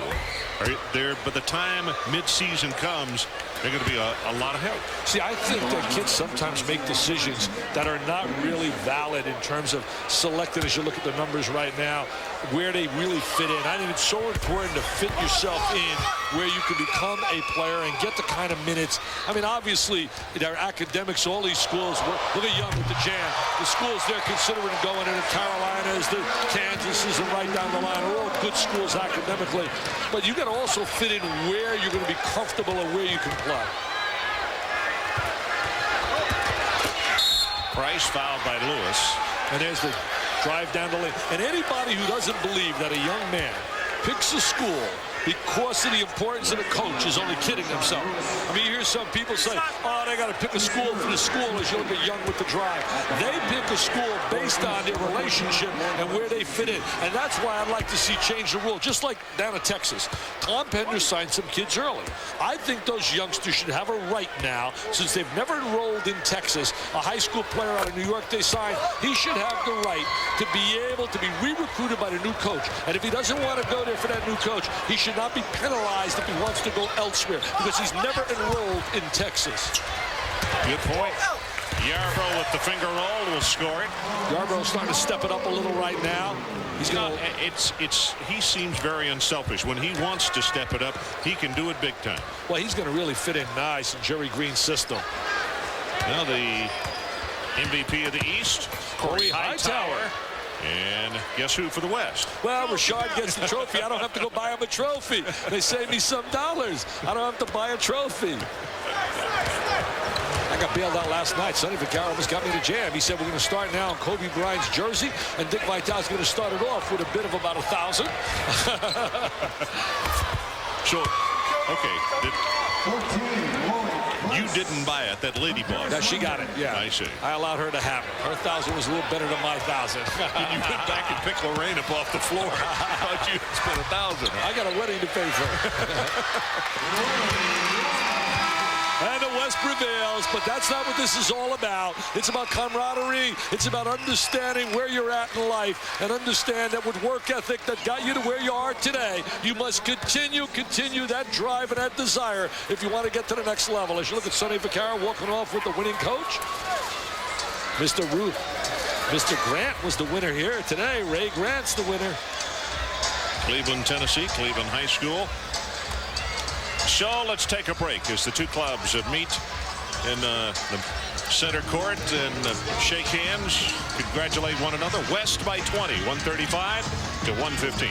are there by the time midseason comes, they're going to be a lot of help. See, I think that kids sometimes make decisions that are not really valid in terms of selected as you look at the numbers right now, where they really fit in. I think it's so important to fit yourself in where you can become a player and get the kind of minutes. I mean, obviously, their academics, all these schools, look at Young with the jam. The schools they're considering going in, the Carolinas, the Kansases, and right down the line are all good schools academically. But you got to also fit in where you're going to be comfortable and where you can play. Price fouled by Lewis. And there's the drive down the lane. And anybody who doesn't believe that a young man picks a school because of the importance of the coach is only kidding himself. I mean, you hear some people say, oh, they got to pick a school for the school as you look at Young with the drive. They pick a school based on their relationship and where they fit in. And that's why I'd like to see change the rule, just like down in Texas. Tom Pender signed some kids early. I think those youngsters should have a right now, since they've never enrolled in Texas, a high school player out of New York they signed, he should have the right to be able to be re-recruited by the new coach. And if he doesn't want to go there for that new coach, he should not be penalized if he wants to go elsewhere, because he's never enrolled in Texas. Good point. Yarbrough with the finger roll will score it. Yarbrough's starting to step it up a little right now. He's going. He seems very unselfish. When he wants to step it up, he can do it big time. Well, he's going to really fit in nice in Jerry Green's system. Now the MVP of the East, Corey Hightower. And guess who for the West? Well, Rashard gets the trophy. I don't have to go buy him a trophy. They save me some dollars. I don't have to buy a trophy. I got bailed out last night. Sonny Vaccaro almost got me to jam. He said we're going to start now on Kobe Bryant's jersey, and Dick Vitale's going to start it off with a bid of about 1,000. So, okay. You didn't buy it. That lady bought it. Now she got it. Yeah. I see. I allowed her to have it. Her 1,000 was a little better than my 1,000. You went back and picked Lorraine up off the floor. I thought you spent 1,000. I got a wedding to pay for. And the West prevails, but that's not what this is all about. It's about camaraderie. It's about understanding where you're at in life and understand that with work ethic that got you to where you are today, you must continue that drive and that desire if you want to get to the next level. As you look at Sonny Vaccaro walking off with the winning coach, Mr. Grant was the winner here today. Ray Grant's the winner. Cleveland, Tennessee, Cleveland High School. So let's take a break as the two clubs meet in the center court and shake hands, congratulate one another. West by 20, 135 to 115.